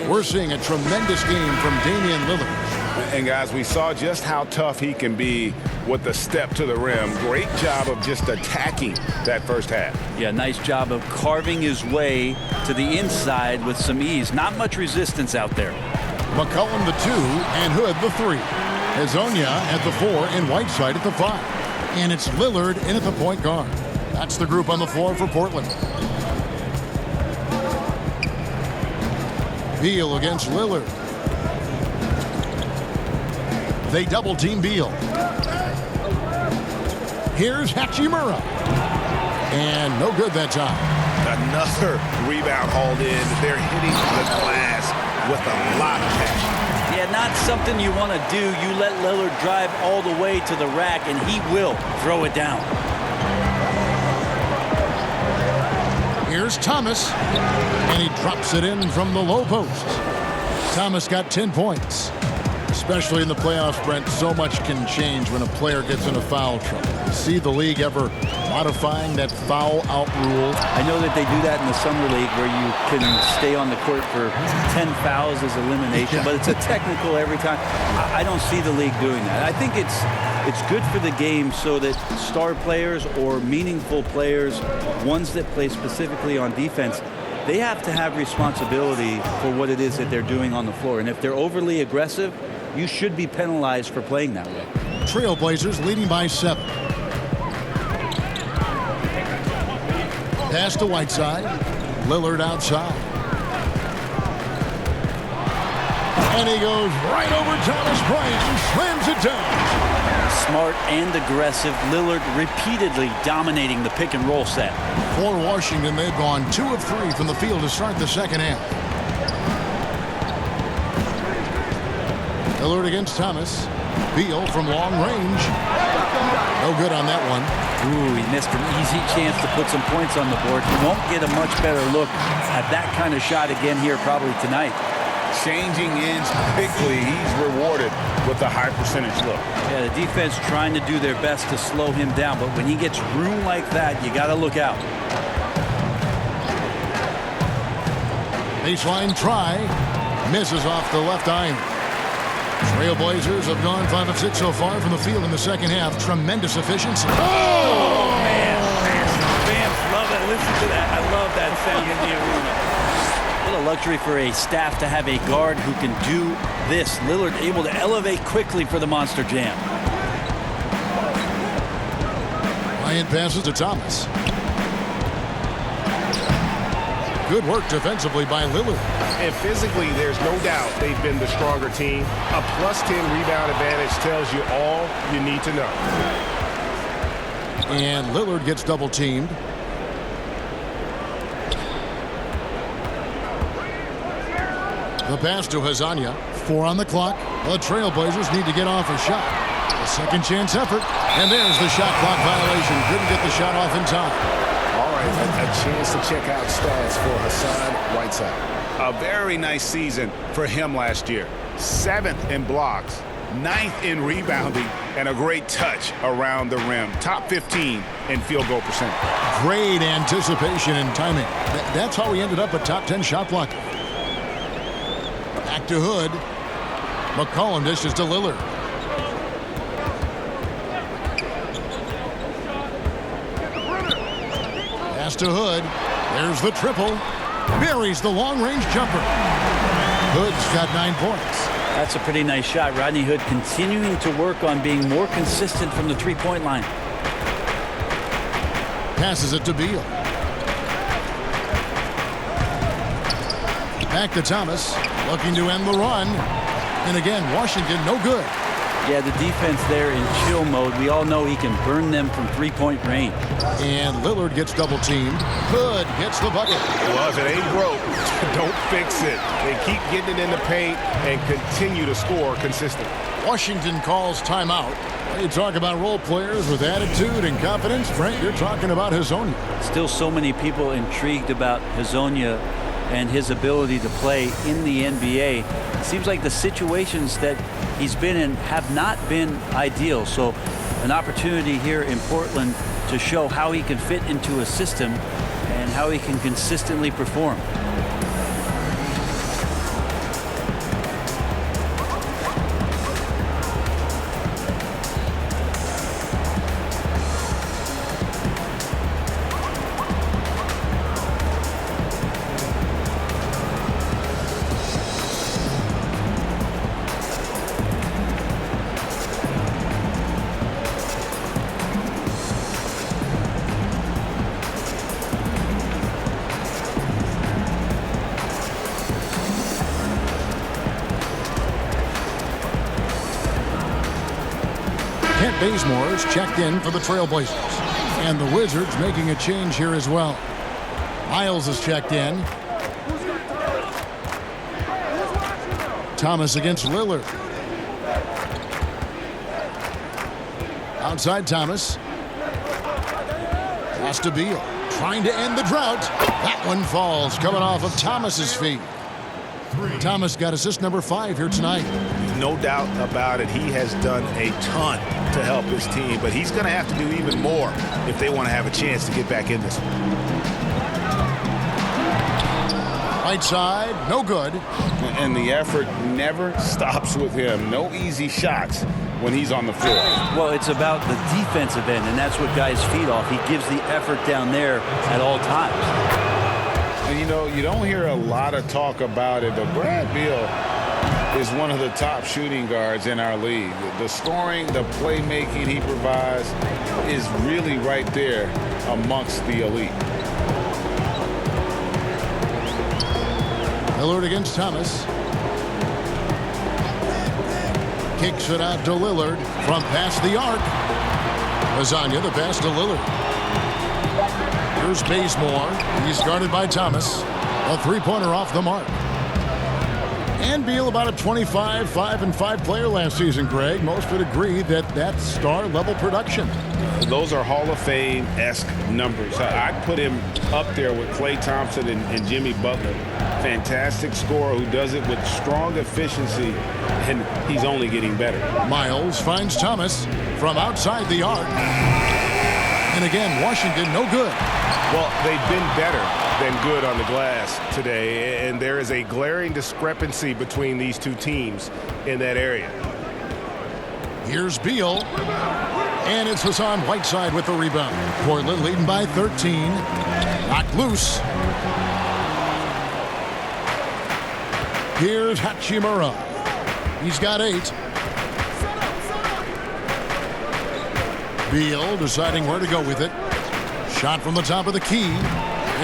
[SPEAKER 3] We're seeing a tremendous game from Damian Lillard.
[SPEAKER 6] And guys, we saw just how tough he can be with the step to the rim. Great job of just attacking that first half.
[SPEAKER 5] Yeah, nice job of carving his way to the inside with some ease. Not much resistance out there.
[SPEAKER 3] McCollum the 2 and Hood the 3. Hezonja at the 4 and Whiteside at the 5. And it's Lillard in at the point guard. That's the group on the floor for Portland. Beal against Lillard. They double-team Beal. Here's Hachimura. And no good that time.
[SPEAKER 6] Another rebound hauled in. They're hitting the glass with a lot of passion.
[SPEAKER 5] Yeah, not something you want to do. You let Lillard drive all the way to the rack, and he will throw it down.
[SPEAKER 3] Here's Here's Thomas, and he drops it in from the low post. Thomas got 10 points. Especially in the playoffs, Brent, so much can change when a player gets into foul trouble. See the league ever modifying that foul out rule?
[SPEAKER 5] I know that they do that in the summer league where you can stay on the court for 10 fouls as elimination, but it's a technical every time. I don't see the league doing that. I think it's good for the game so that star players or meaningful players, ones that play specifically on defense, they have to have responsibility for what it is that they're doing on the floor. And if they're overly aggressive, you should be penalized for playing that way.
[SPEAKER 3] Trailblazers leading by 7. Pass to Whiteside. Lillard outside. And he goes right over Thomas Bryant and slams it down.
[SPEAKER 5] Smart and aggressive. Lillard repeatedly dominating the pick and roll set.
[SPEAKER 3] For Washington, they've gone 2 of 3 from the field to start the second half. Lillard against Thomas. Beal from long range. No good on that one.
[SPEAKER 5] Ooh, he missed an easy chance to put some points on the board. He won't get a much better look at that kind of shot again here probably tonight.
[SPEAKER 6] Changing ends quickly. He's rewarded with a high percentage look.
[SPEAKER 5] Yeah, the defense trying to do their best to slow him down, but when he gets room like that, you got to look out.
[SPEAKER 3] Baseline try. Misses off the left iron. Trailblazers have gone 5 of 6 so far from the field in the second half. Tremendous efficiency.
[SPEAKER 5] Oh, man. Fans love it. Listen to that. I love that sound in the arena. What a luxury for a staff to have a guard who can do this. Lillard able to elevate quickly for the monster jam.
[SPEAKER 3] Bryant passes to Thomas. Good work defensively by Lillard.
[SPEAKER 6] And physically, there's no doubt they've been the stronger team. A plus 10 rebound advantage tells you all you need to know.
[SPEAKER 3] And Lillard gets double teamed. The pass to Hazanya. 4 on the clock. The Trailblazers need to get off a shot. A second chance effort. And there's the shot clock violation. Couldn't get the shot off in time.
[SPEAKER 6] All right, a chance to check out stats for Hassan Whiteside. A very nice season for him last year. 7th in blocks, 9th in rebounding, and a great touch around the rim. Top 15 in field goal percentage.
[SPEAKER 3] Great anticipation and timing. That's how he ended up a top 10 shot blocker. Back to Hood. McCollum dishes to Lillard. Pass to Hood. There's the triple. Buries the long-range jumper. Hood's got 9 points.
[SPEAKER 5] That's a pretty nice shot. Rodney Hood continuing to work on being more consistent from the three-point line.
[SPEAKER 3] Passes it to Beal. Back to Thomas. Looking to end the run. And again, Washington no good.
[SPEAKER 5] Yeah, the defense there in chill mode. We all know he can burn them from three-point range.
[SPEAKER 3] And Lillard gets double-teamed. Hood gets the bucket.
[SPEAKER 6] Well, if it ain't broke, don't fix it. They keep getting it in the paint and continue to score consistently.
[SPEAKER 3] Washington calls timeout. When you talk about role players with attitude and confidence, Frank, you're talking about Hazonia.
[SPEAKER 5] Still so many people intrigued about Hazonia and his ability to play in the NBA. It seems like the situations that he's been in have not been ideal. So an opportunity here in Portland to show how he can fit into a system and how he can consistently perform.
[SPEAKER 3] Bazemore's checked in for the Trailblazers. And the Wizards making a change here as well. Miles is checked in. Thomas against Lillard. Outside Thomas. Pass to Beal. trying to end the drought. That one falls, coming off of Thomas's feet. Thomas got assist number 5 here tonight.
[SPEAKER 6] No doubt about it. He has done a ton to help his team, but he's going to have to do even more if they want to have a chance to get back in this one.
[SPEAKER 3] Right side, no good.
[SPEAKER 4] And the effort never stops with him. No easy shots when he's on the floor.
[SPEAKER 5] Well, it's about the defensive end, and that's what guys feed off. He gives the effort down there at all times.
[SPEAKER 4] And you know, you don't hear a lot of talk about it, but Brad Beal is one of the top shooting guards in our league. The scoring, the playmaking he provides is really right there amongst the elite.
[SPEAKER 3] Lillard against Thomas. Kicks it out to Lillard from past the arc. Lasagna, the pass to Lillard. Here's Bazemore. He's guarded by Thomas. A three-pointer off the mark. And Beal about a 25, 5-5 player last season, Greg. Most would agree that that's star-level production.
[SPEAKER 4] Those are Hall of Fame-esque numbers. I'd put him up there with Klay Thompson and Jimmy Butler. Fantastic scorer who does it with strong efficiency, and he's only getting better.
[SPEAKER 3] Miles finds Thomas from outside the arc. And again, Washington no good.
[SPEAKER 6] Well, they've been better than good on the glass today, and there is a glaring discrepancy between these two teams in that area.
[SPEAKER 3] Here's Beal. And it's Hassan Whiteside with the rebound. Portland leading by 13. Knocked loose. Here's Hachimura. He's got 8. Beal deciding where to go with it. Shot from the top of the key.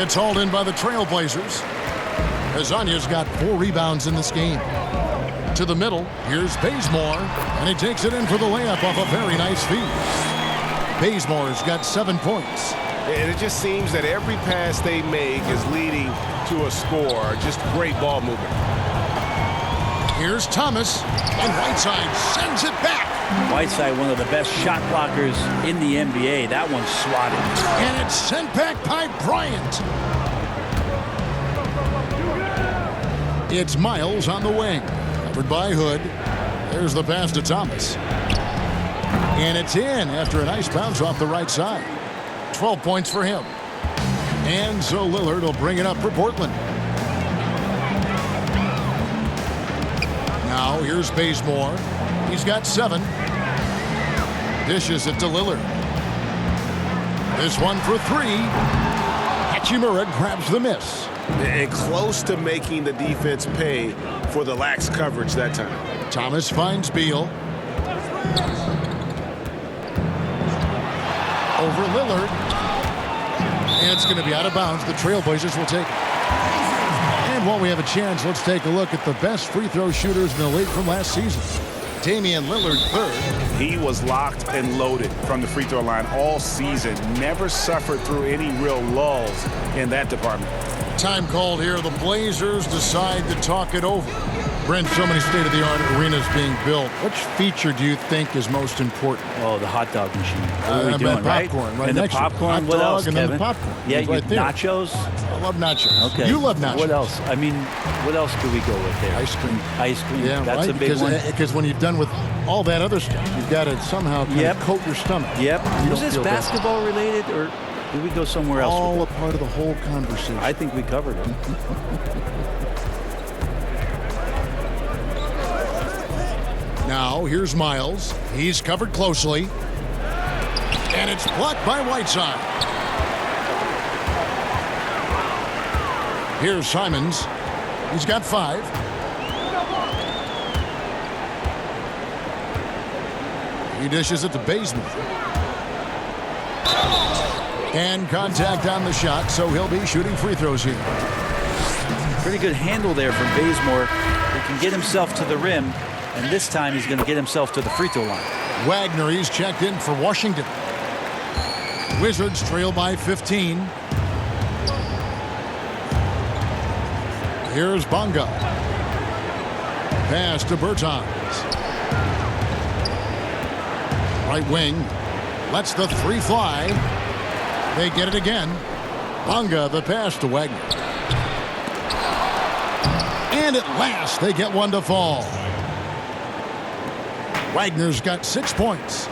[SPEAKER 3] It's hauled in by the Trailblazers. Lasagna's got 4 rebounds in this game. To the middle, here's Bazemore, and he takes it in for the layup off a very nice feed. Bazemore's got 7 points.
[SPEAKER 6] And it just seems that every pass they make is leading to a score. Just great ball movement.
[SPEAKER 3] Here's Thomas, and Whiteside sends it back.
[SPEAKER 5] Whiteside, one of the best shot blockers in the NBA. That one's swatted.
[SPEAKER 3] And it's sent back by Bryant. It's Miles on the wing. Covered by Hood. There's the pass to Thomas. And it's in after a nice bounce off the right side. 12 points for him. And so Lillard will bring it up for Portland. Now here's Bazemore. He's got 7. Dishes it to Lillard. This one for 3. Hachimura grabs the miss.
[SPEAKER 6] And close to making the defense pay for the lax coverage that time.
[SPEAKER 3] Thomas finds Beal. Over Lillard. And it's going to be out of bounds. The Trailblazers will take it. And while we have a chance, let's take a look at the best free throw shooters in the league from last season. Damian Lillard, 3rd.
[SPEAKER 6] He was locked and loaded from the free throw line all season. Never suffered through any real lulls in that department.
[SPEAKER 3] Time called here. The Blazers decide to talk it over. Brent, so many state-of-the-art arenas being built. Which feature do you think is most important?
[SPEAKER 5] Oh, the hot dog machine. What are we doing,
[SPEAKER 3] popcorn, right
[SPEAKER 5] and the
[SPEAKER 3] next to it.
[SPEAKER 5] popcorn,
[SPEAKER 3] Hot
[SPEAKER 5] what
[SPEAKER 3] dog
[SPEAKER 5] else,
[SPEAKER 3] and
[SPEAKER 5] Kevin?
[SPEAKER 3] then the popcorn.
[SPEAKER 5] Yeah,
[SPEAKER 3] It's right there.
[SPEAKER 5] nachos?
[SPEAKER 3] I love nachos.
[SPEAKER 5] Okay.
[SPEAKER 3] You love nachos.
[SPEAKER 5] What else? I mean, what else could we go with there?
[SPEAKER 3] Ice cream.
[SPEAKER 5] Ice cream.
[SPEAKER 3] Yeah,
[SPEAKER 5] That's
[SPEAKER 3] right?
[SPEAKER 5] a big one.
[SPEAKER 3] Because when you've done with all that other stuff, you've got to somehow kind of coat your stomach.
[SPEAKER 5] Yep.
[SPEAKER 3] You
[SPEAKER 5] Was
[SPEAKER 3] don't
[SPEAKER 5] this
[SPEAKER 3] feel bad.
[SPEAKER 5] basketball related, or did we go somewhere else?
[SPEAKER 3] All a part of the whole conversation.
[SPEAKER 5] I think we covered it.
[SPEAKER 3] Now, here's Miles. He's covered closely. And it's blocked by Whiteside. Here's Simons. He's got 5. He dishes it to Bazemore. And contact on the shot, so he'll be shooting free throws here.
[SPEAKER 5] Pretty good handle there from Bazemore. He can get himself to the rim, and this time he's going to get himself to the free throw line.
[SPEAKER 3] Wagner, he's checked in for Washington. Wizards trail by 15. Here's Bonga. Pass to Bertans. Right wing. Lets the 3 fly. They get it again. Bonga the pass to Wagner. And at last, they get one to fall. Wagner's got 6 points.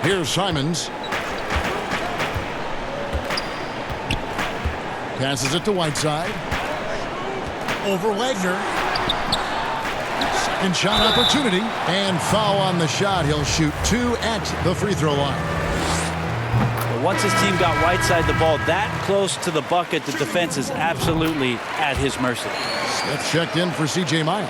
[SPEAKER 3] Here's Simons. Passes it to Whiteside. Over Wagner. Second shot opportunity. And foul on the shot. He'll shoot 2 at the free throw line.
[SPEAKER 5] Once his team got Whiteside the ball that close to the bucket, the defense is absolutely at his mercy.
[SPEAKER 3] Smith checked in for C.J. Miles.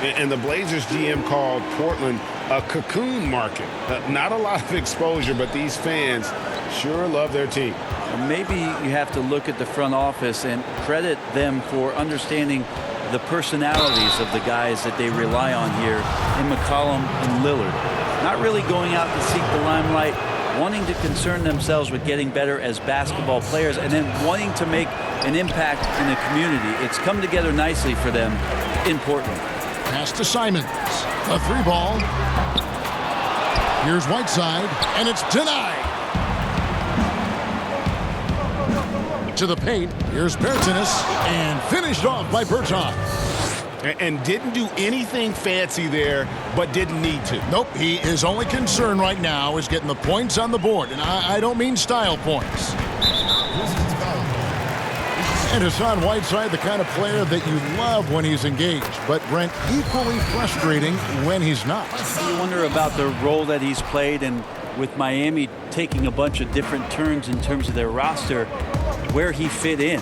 [SPEAKER 6] And the Blazers GM called Portland a cocoon market. Not a lot of exposure, but these fans sure love their team.
[SPEAKER 5] Maybe you have to look at the front office and credit them for understanding the personalities of the guys that they rely on here in McCollum and Lillard. Not really going out to seek the limelight, wanting to concern themselves with getting better as basketball players, and then wanting to make an impact in the community. It's come together nicely for them in Portland.
[SPEAKER 3] Pass to Simons. A 3-ball. Here's Whiteside, and it's denied. To the paint. Here's Bertans, and finished off by Bertans.
[SPEAKER 6] And didn't do anything fancy there, but didn't need to.
[SPEAKER 3] Nope, he is only concerned right now is getting the points on the board. And I don't mean style points. And Hassan Whiteside, the kind of player that you love when he's engaged, but Brent, equally frustrating when he's not.
[SPEAKER 5] You wonder about the role that he's played, and with Miami taking a bunch of different turns in terms of their roster, where he fit in.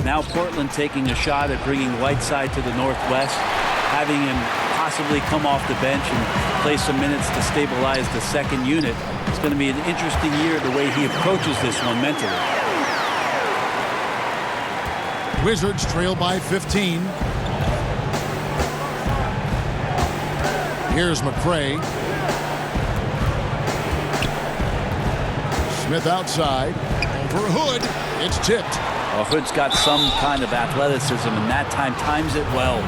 [SPEAKER 5] Now Portland taking a shot at bringing Whiteside to the Northwest, having him possibly come off the bench and play some minutes to stabilize the second unit. It's going to be an interesting year the way he approaches this one mentally.
[SPEAKER 3] Wizards trail by 15. Here's McCray. Smith outside. Over Hood. It's tipped.
[SPEAKER 5] Well, Hood's got some kind of athleticism, and that time times it well.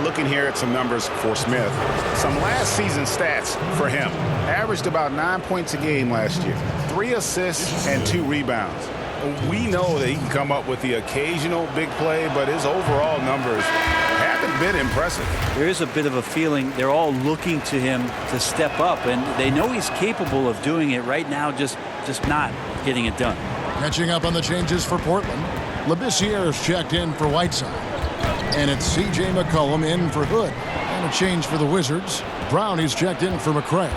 [SPEAKER 6] Looking here at some numbers for Smith. Some last season stats for him. Averaged about 9 points a game last year. 3 assists and 2 rebounds. We know that he can come up with the occasional big play, but his overall numbers haven't been impressive.
[SPEAKER 5] There is a bit of a feeling they're all looking to him to step up, and they know he's capable of doing it right now, just not getting it done.
[SPEAKER 3] Catching up on the changes for Portland. Labissiere is checked in for Whiteside. And it's C.J. McCollum in for Hood. And a change for the Wizards. Brown is checked in for McCray.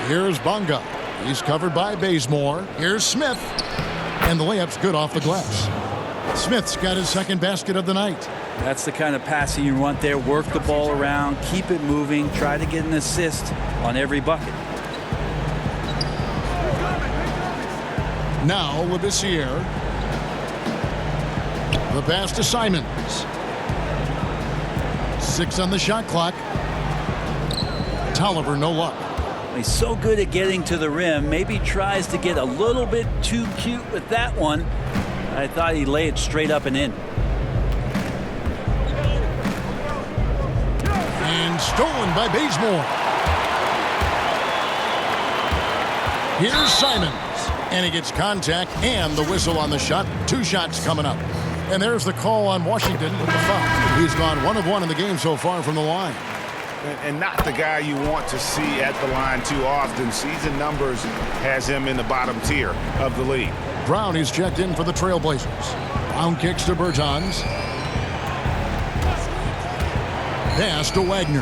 [SPEAKER 3] Here's Bonga. He's covered by Bazemore. Here's Smith. And the layup's good off the glass. Smith's got his second basket of the night.
[SPEAKER 5] That's the kind of passing you want there. Work the ball around, keep it moving, try to get an assist on every bucket.
[SPEAKER 3] Now Labissiere. The pass to Simons. 6 on the shot clock. Tolliver, no luck.
[SPEAKER 5] He's so good at getting to the rim. Maybe tries to get a little bit too cute with that one. I thought he'd lay it straight up and in.
[SPEAKER 3] And stolen by Bazemore. Here's Simons. And he gets contact and the whistle on the shot. 2 shots coming up. And there's the call on Washington with the foul. He's gone 1 of 1 in the game so far from the line.
[SPEAKER 6] And not the guy you want to see at the line too often. Season numbers has him in the bottom tier of the league.
[SPEAKER 3] Brown is checked in for the Trailblazers. Brown kicks to Bertans. Pass to Wagner.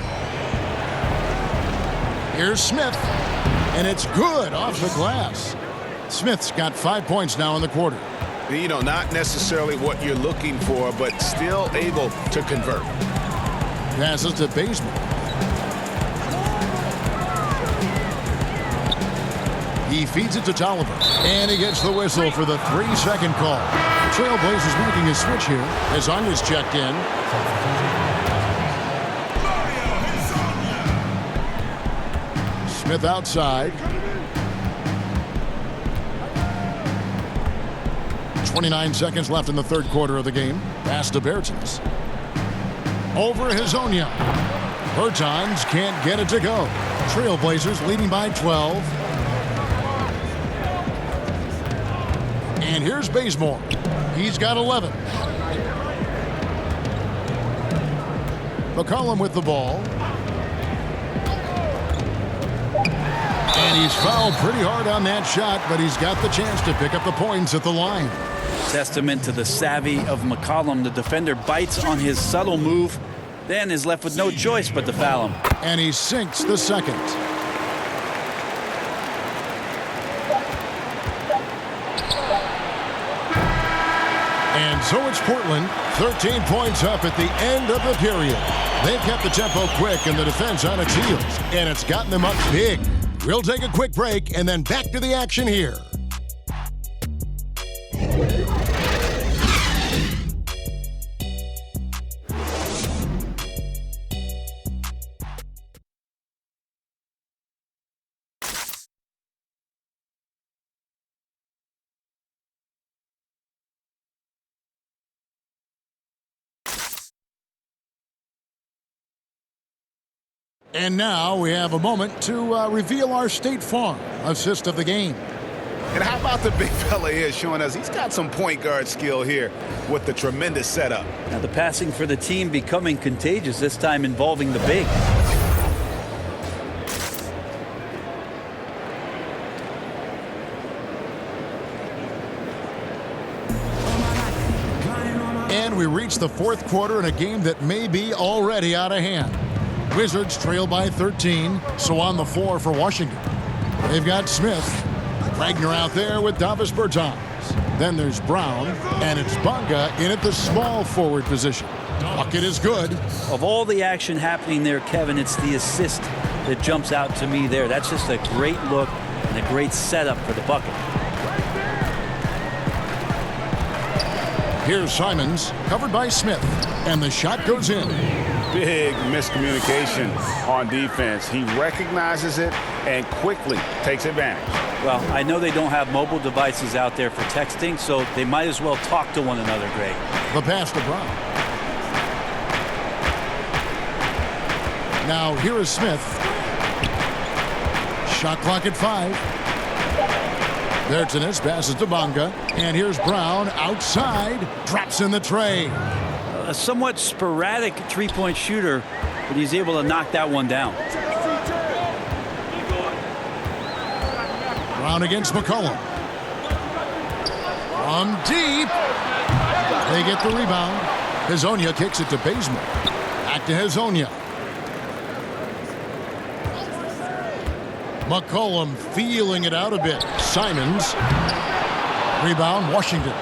[SPEAKER 3] Here's Smith. And it's good off the glass. Smith's got 5 points now in the quarter.
[SPEAKER 6] You know, not necessarily what you're looking for, but still able to convert.
[SPEAKER 3] Passes to Bazemore. He feeds it to Tolliver. And he gets the whistle for the 3-second call. Trailblazers making a switch here as Anya's checked in. Smith outside. 29 seconds left in the third quarter of the game. Pass to Bertans. Over Hazonia. Bertans can't get it to go. Trailblazers leading by 12. And here's Bazemore. He's got 11. McCollum with the ball. And he's fouled pretty hard on that shot, but he's got the chance to pick up the points at the line.
[SPEAKER 5] Testament to the savvy of McCollum. The defender bites on his subtle move, then is left with no choice but to foul him.
[SPEAKER 3] And he sinks the second. And so it's Portland, 13 points up at the end of the period. They've kept the tempo quick and the defense on its heels, and it's gotten them up big. We'll take a quick break and then back to the action here. And now we have a moment to reveal our State Farm assist of the game.
[SPEAKER 6] And how about the big fella here showing us he's got some point guard skill here with the tremendous setup.
[SPEAKER 5] Now the passing for the team becoming contagious, this time involving the big.
[SPEAKER 3] And we reach the fourth quarter in a game that may be already out of hand. Wizards trail by 13, so on the floor for Washington. They've got Smith. Wagner out there with Davis Bertans. Then there's Brown, and it's Bonga in at the small forward position. Bucket is good.
[SPEAKER 5] Of all the action happening there, Kevin, it's the assist that jumps out to me there. That's just a great look and a great setup for the bucket.
[SPEAKER 3] Here's Simons, covered by Smith, and the shot goes in.
[SPEAKER 6] Big miscommunication on defense. He recognizes it and quickly takes advantage.
[SPEAKER 5] Well, I know they don't have mobile devices out there for texting, so they might as well talk to one another, Greg.
[SPEAKER 3] The pass to Brown. Now here is Smith. Shot clock at 5. Bertans passes to Bonga, and here's Brown outside, drops in the tray.
[SPEAKER 5] A somewhat sporadic three-point shooter, but he's able to knock that one down.
[SPEAKER 3] Brown against McCollum. From deep. They get the rebound. Hezonja kicks it to Bazemore. Back to Hezonja. McCollum feeling it out a bit. Simons. Rebound, Washington.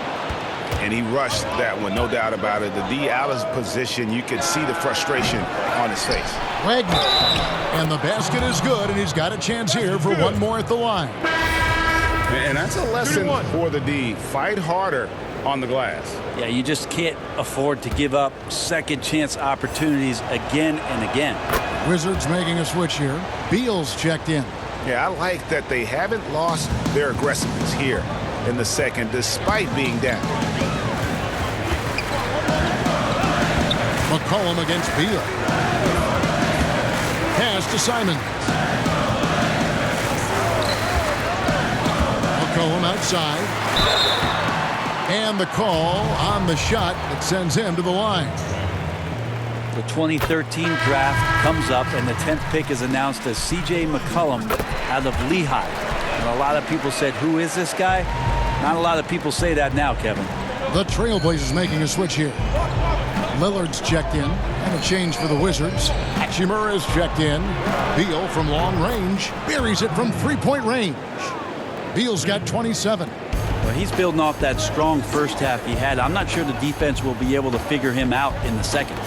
[SPEAKER 6] And he rushed that one, no doubt about it. The D out of position, you could see the frustration on his face.
[SPEAKER 3] Wagner. And the basket is good, and he's got a chance here for one more at the line.
[SPEAKER 6] And that's a lesson for the D. Fight harder on the glass.
[SPEAKER 5] Yeah, you just can't afford to give up second chance opportunities again and again.
[SPEAKER 3] Wizards making a switch here. Beal's checked in.
[SPEAKER 6] Yeah, I like that they haven't lost their aggressiveness here in the second, despite being down.
[SPEAKER 3] McCollum against Beal. Pass to Simons. McCollum outside. And the call on the shot that sends him to the line.
[SPEAKER 5] The 2013 draft comes up, and the 10th pick is announced as C.J. McCollum out of Lehigh. And a lot of people said, who is this guy? Not a lot of people say that now, Kevin.
[SPEAKER 3] The Trailblazers making a switch here. Lillard's checked in, and a change for the Wizards. Hachimura is checked in. Beal from long range buries it from three-point range. Beal's got 27.
[SPEAKER 5] Well, he's building off that strong first half he had. I'm not sure the defense will be able to figure him out in the second.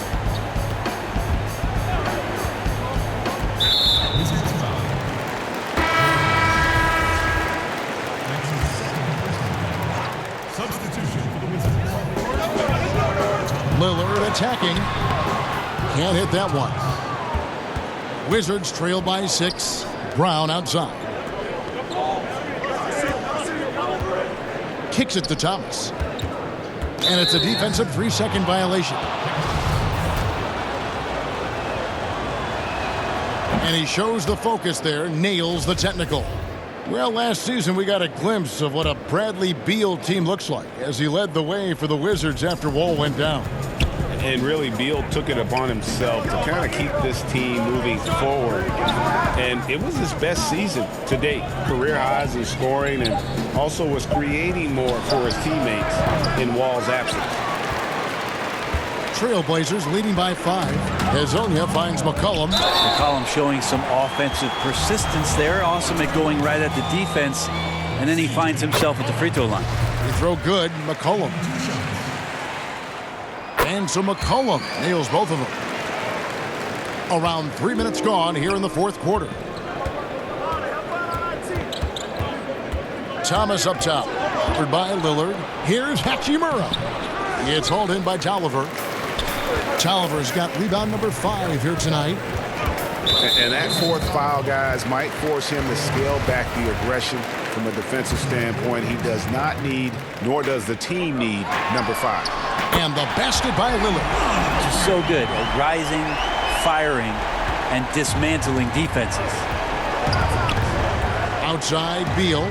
[SPEAKER 3] Lillard attacking. Can't hit that one. Wizards trail by 6. Brown outside. Kicks it to Thomas. And it's a defensive 3-second violation. And he shows the focus there, nails the technical. Well, last season we got a glimpse of what a Bradley Beal team looks like as he led the way for the Wizards after Wall went down.
[SPEAKER 4] And really, Beal took it upon himself to kind of keep this team moving forward. And it was his best season to date. Career highs in scoring, and also was creating more for his teammates in Wall's absence.
[SPEAKER 3] Trailblazers leading by 5. Hezonja finds McCollum.
[SPEAKER 5] McCollum showing some offensive persistence there. Awesome at going right at the defense. And then he finds himself at the free throw line.
[SPEAKER 3] They throw good. McCollum. And so McCollum nails both of them. Around 3 minutes gone here in the fourth quarter. Thomas up top. Covered by Lillard. Here's Hachimura. It's hauled in by Tolliver. Tolliver's got rebound number 5 here tonight.
[SPEAKER 6] And that fourth foul, guys, might force him to scale back the aggression from a defensive standpoint. He does not need, nor does the team need, number 5.
[SPEAKER 3] And the basket by Lillard.
[SPEAKER 5] Just so good at rising, firing, and dismantling defenses.
[SPEAKER 3] Outside, Beal.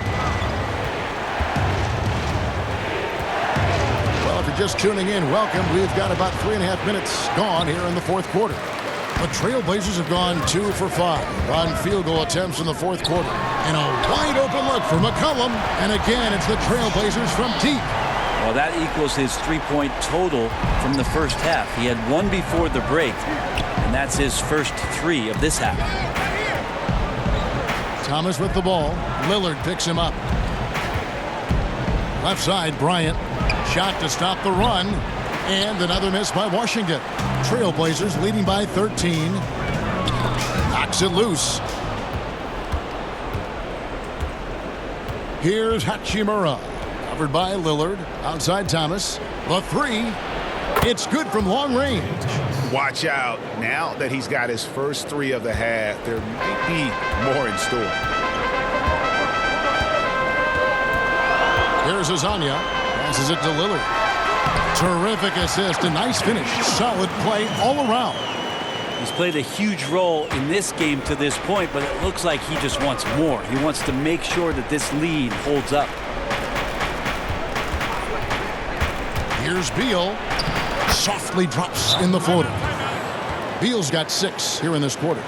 [SPEAKER 3] Well, if you're just tuning in, welcome. We've got about 3.5 minutes gone here in the fourth quarter. The Trailblazers have gone 2 for 5 on field goal attempts in the fourth quarter. And a wide open look for McCollum. And again, it's the Trailblazers from deep.
[SPEAKER 5] Well, that equals his 3-point total from the first half. He had 1 before the break, and that's his first 3 of this half.
[SPEAKER 3] Thomas with the ball. Lillard picks him up. Left side, Bryant. Shot to stop the run. And another miss by Washington. Trailblazers leading by 13. Knocks it loose. Here's Hachimura. Covered by Lillard. Outside Thomas. The 3. It's good from long range.
[SPEAKER 6] Watch out. Now that he's got his first 3 of the half, there might be more in store.
[SPEAKER 3] Here's Hezonja. Passes it to Lillard. Terrific assist. A nice finish. Solid play all around.
[SPEAKER 5] He's played a huge role in this game to this point, but it looks like he just wants more. He wants to make sure that this lead holds up.
[SPEAKER 3] Here's Beal. Softly drops in the floater. Beal's got 6 here in this quarter.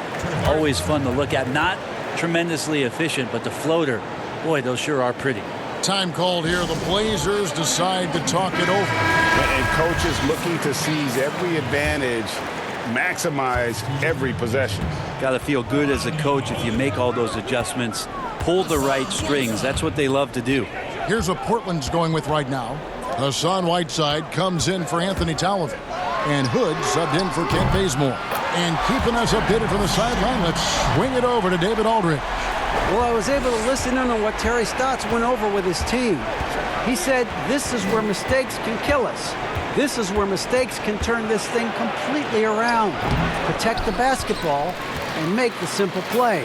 [SPEAKER 5] Always fun to look at. Not tremendously efficient, but the floater, boy, those sure are pretty.
[SPEAKER 3] Time called here. The Blazers decide to talk it over.
[SPEAKER 6] And coaches looking to seize every advantage, maximize every possession.
[SPEAKER 5] Got to feel good as a coach if you make all those adjustments, pull the right strings. That's what they love to do.
[SPEAKER 3] Here's what Portland's going with right now. Hassan Whiteside comes in for Anthony Tolliver. And Hood subbed in for Kent Bazemore. And keeping us updated from the sideline, let's swing it over to David Aldridge.
[SPEAKER 8] Well, I was able to listen in on what Terry Stotts went over with his team. He said, this is where mistakes can kill us. This is where mistakes can turn this thing completely around. Protect the basketball and make the simple play.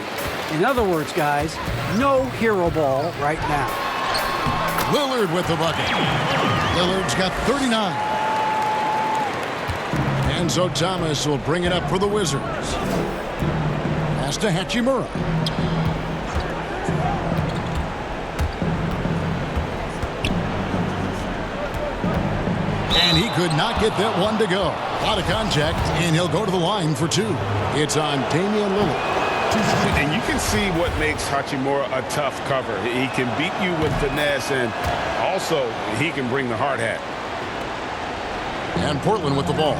[SPEAKER 8] In other words, guys, no hero ball right now.
[SPEAKER 3] Lillard with the bucket. Lillard's got 39. And so Thomas will bring it up for the Wizards. Pass to Hachimura. And he could not get that one to go. A lot of contact, and he'll go to the line for 2. It's on Damian Lillard.
[SPEAKER 6] And you can see what makes Hachimura a tough cover. He can beat you with finesse, and also he can bring the hard hat.
[SPEAKER 3] And Portland with the ball.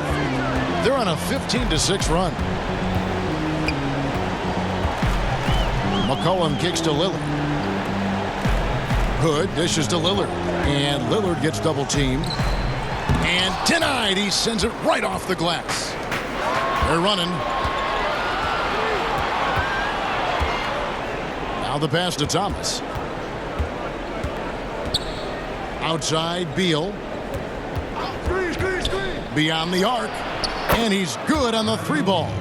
[SPEAKER 3] They're on a 15-6 run. McCollum kicks to Lillard. Hood dishes to Lillard. And Lillard gets double teamed. And denied. He sends it right off the glass. They're running. Now the pass to Thomas. Outside, Beal. Beyond the arc. And he's good on the 3 ball.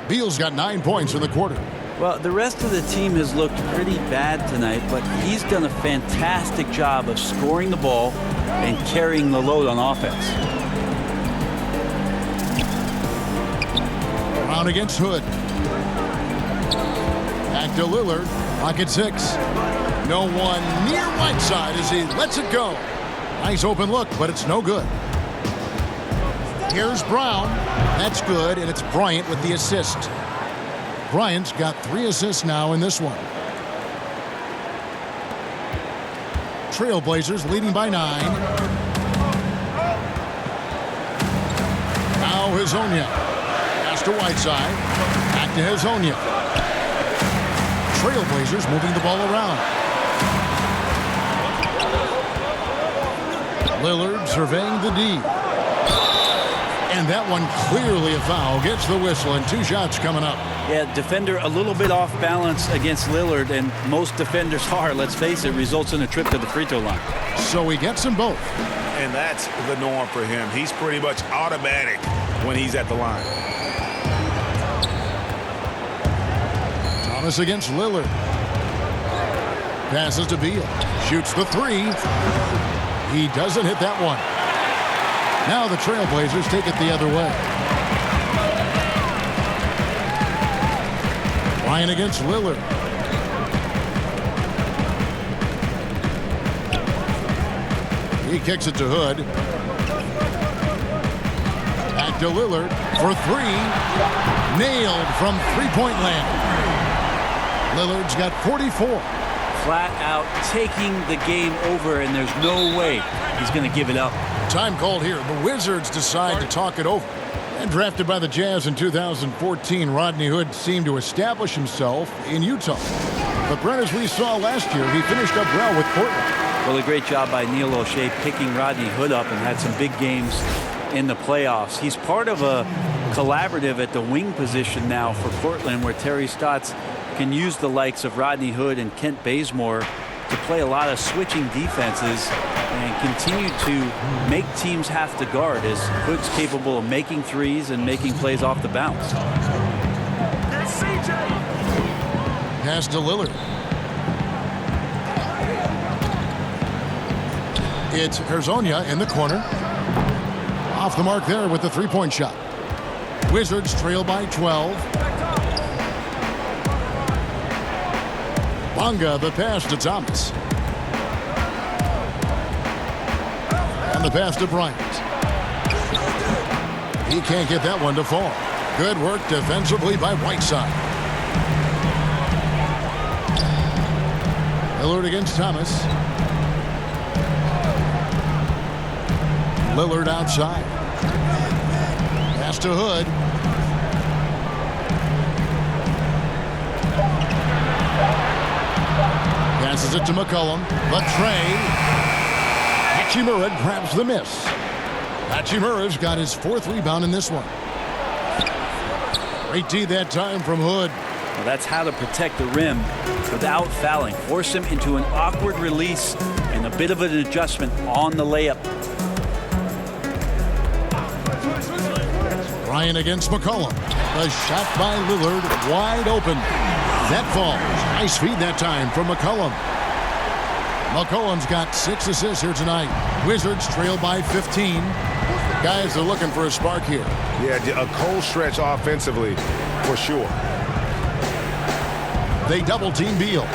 [SPEAKER 3] Beal's got 9 points in the quarter.
[SPEAKER 5] Well, the rest of the team has looked pretty bad tonight, but he's done a fantastic job of scoring the ball and carrying the load on offense.
[SPEAKER 3] Around against Hood. Back to Lillard. Pocket 6. No one near Whiteside as he lets it go. Nice open look, but it's no good. Here's Brown. That's good, and it's Bryant with the assist. Bryant's got 3 assists now in this one. Trailblazers leading by 9. Now Hezonja. Pass to Whiteside. Back to Hezonja. Trailblazers moving the ball around. Lillard surveying the D. And that one clearly a foul. Gets the whistle, and 2 shots coming up.
[SPEAKER 5] Yeah, defender a little bit off balance against Lillard, and most defenders are, let's face it, results in a trip to the free throw line.
[SPEAKER 3] So he gets them both.
[SPEAKER 6] And that's the norm for him. He's pretty much automatic when he's at the line.
[SPEAKER 3] Thomas against Lillard. Passes to Beal. Shoots the 3. He doesn't hit that one. Now the Trailblazers take it the other way. Ryan against Lillard. He kicks it to Hood. Back to Lillard for 3. Nailed from three-point land. Lillard's got 44.
[SPEAKER 5] Flat out taking the game over, and there's no way he's going to give it up.
[SPEAKER 3] Time called here. The Wizards decide to talk it over. And drafted by the Jazz in 2014, Rodney Hood seemed to establish himself in Utah. But Brent, as we saw last year, he finished up well with Portland.
[SPEAKER 5] Well, a great job by Neil O'Shea picking Rodney Hood up and had some big games in the playoffs. He's part of a collaborative at the wing position now for Portland, where Terry Stotts can use the likes of Rodney Hood and Kent Bazemore to play a lot of switching defenses and continue to make teams have to guard, as Hood's capable of making threes and making plays off the bounce.
[SPEAKER 3] Pass to Lillard. It's Hezonja in the corner. Off the mark there with the three-point shot. Wizards trail by 12. Bonga, the pass to Thomas. And the pass to Bryant. He can't get that one to fall. Good work defensively by Whiteside. Lillard against Thomas. Lillard outside. Pass to Hood. Passes it to McCollum. But Trey. Hachimura grabs the miss. Hachimura's got his 4th rebound in this one. Great D that time from Hood.
[SPEAKER 5] Well, that's how to protect the rim without fouling. Force him into an awkward release and a bit of an adjustment on the layup.
[SPEAKER 3] Ryan against McCollum. The shot by Lillard wide open. That falls. Nice feed that time from McCollum. McCollum's got 6 assists here tonight. Wizards trail by 15. Guys are looking for a spark here.
[SPEAKER 6] Yeah, a cold stretch offensively for sure.
[SPEAKER 3] They double team Beal.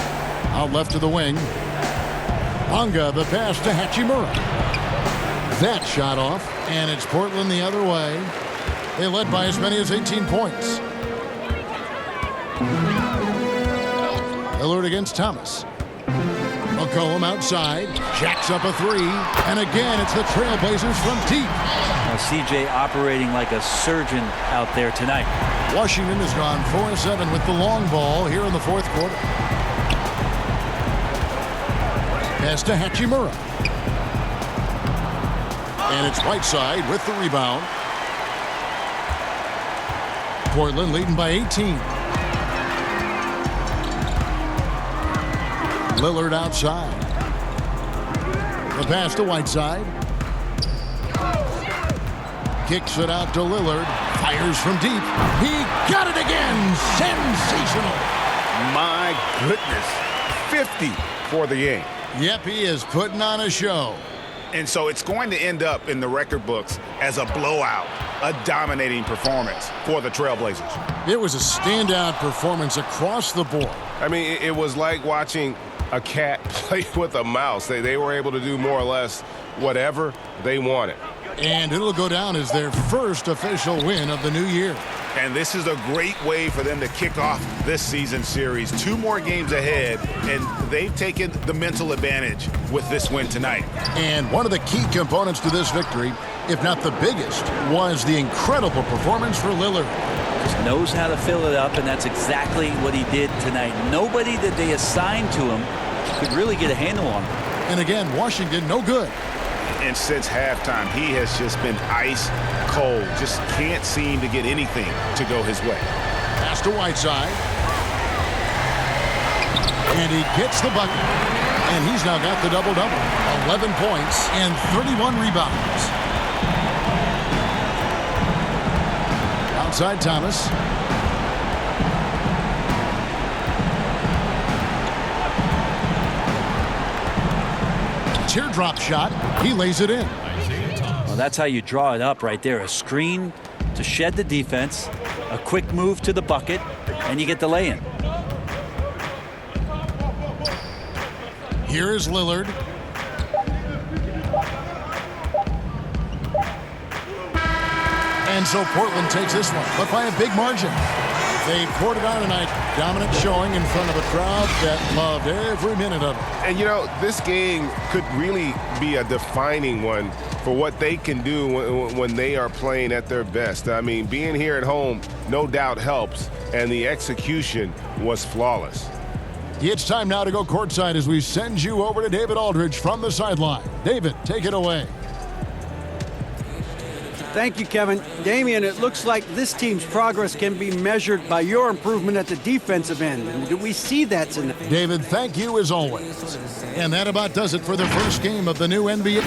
[SPEAKER 3] Out left to the wing. Bonga, the pass to Hachimura. That shot off, and it's Portland the other way. They led by as many as 18 points. Lillard against Thomas. McCollum outside. Jacks up a 3. And again, it's the Trailblazers from deep.
[SPEAKER 5] CJ operating like a surgeon out there tonight.
[SPEAKER 3] Washington has gone 4-7 with the long ball here in the 4th quarter. Pass to Hachimura. And it's Whiteside with the rebound. Portland leading by 18. Lillard outside. The pass to Whiteside. Kicks it out to Lillard. Fires from deep. He got it again. Sensational.
[SPEAKER 6] My goodness. 50 for the game.
[SPEAKER 3] Yep, he is putting on a show.
[SPEAKER 6] And so it's going to end up in the record books as a blowout. a dominating performance for the Trailblazers.
[SPEAKER 3] It was a standout performance across the board.
[SPEAKER 13] I mean, it was like watching a cat play with a mouse. They were able to do more or less whatever they wanted.
[SPEAKER 3] And it'll go down as their first official win of the new year.
[SPEAKER 6] And this is a great way for them to kick off this season series. 2 more games ahead, and they've taken the mental advantage with this win tonight.
[SPEAKER 3] And one of the key components to this victory, if not the biggest, was the incredible performance for Lillard.
[SPEAKER 5] Just knows how to fill it up, and that's exactly what he did tonight. Nobody that they assigned to him could really get a handle on him.
[SPEAKER 3] And again, Washington no good.
[SPEAKER 6] And since halftime, he has just been ice cold. Just can't seem to get anything to go his way.
[SPEAKER 3] Pass to Whiteside. And he gets the bucket. And he's now got the double-double. 11 points and 31 rebounds. Outside Thomas. Teardrop shot. He lays it in.
[SPEAKER 5] Well, that's how you draw it up right there. A screen to shed the defense, a quick move to the bucket, and you get the lay-in.
[SPEAKER 3] Here is Lillard. And so Portland takes this one, but by a big margin. They poured it on tonight. Dominant showing in front of a crowd that loved every minute of it.
[SPEAKER 13] And, you know, this game could really be a defining one for what they can do when they are playing at their best. I mean, being here at home no doubt helps, and the execution was flawless.
[SPEAKER 3] It's time now to go courtside as we send you over to David Aldridge from the sideline. David, take it away.
[SPEAKER 8] Thank you, Kevin. Damian, it looks like this team's progress can be measured by your improvement at the defensive end. And do we see that tonight?
[SPEAKER 3] David, thank you as always. And that about does it for the first game of the new NBA.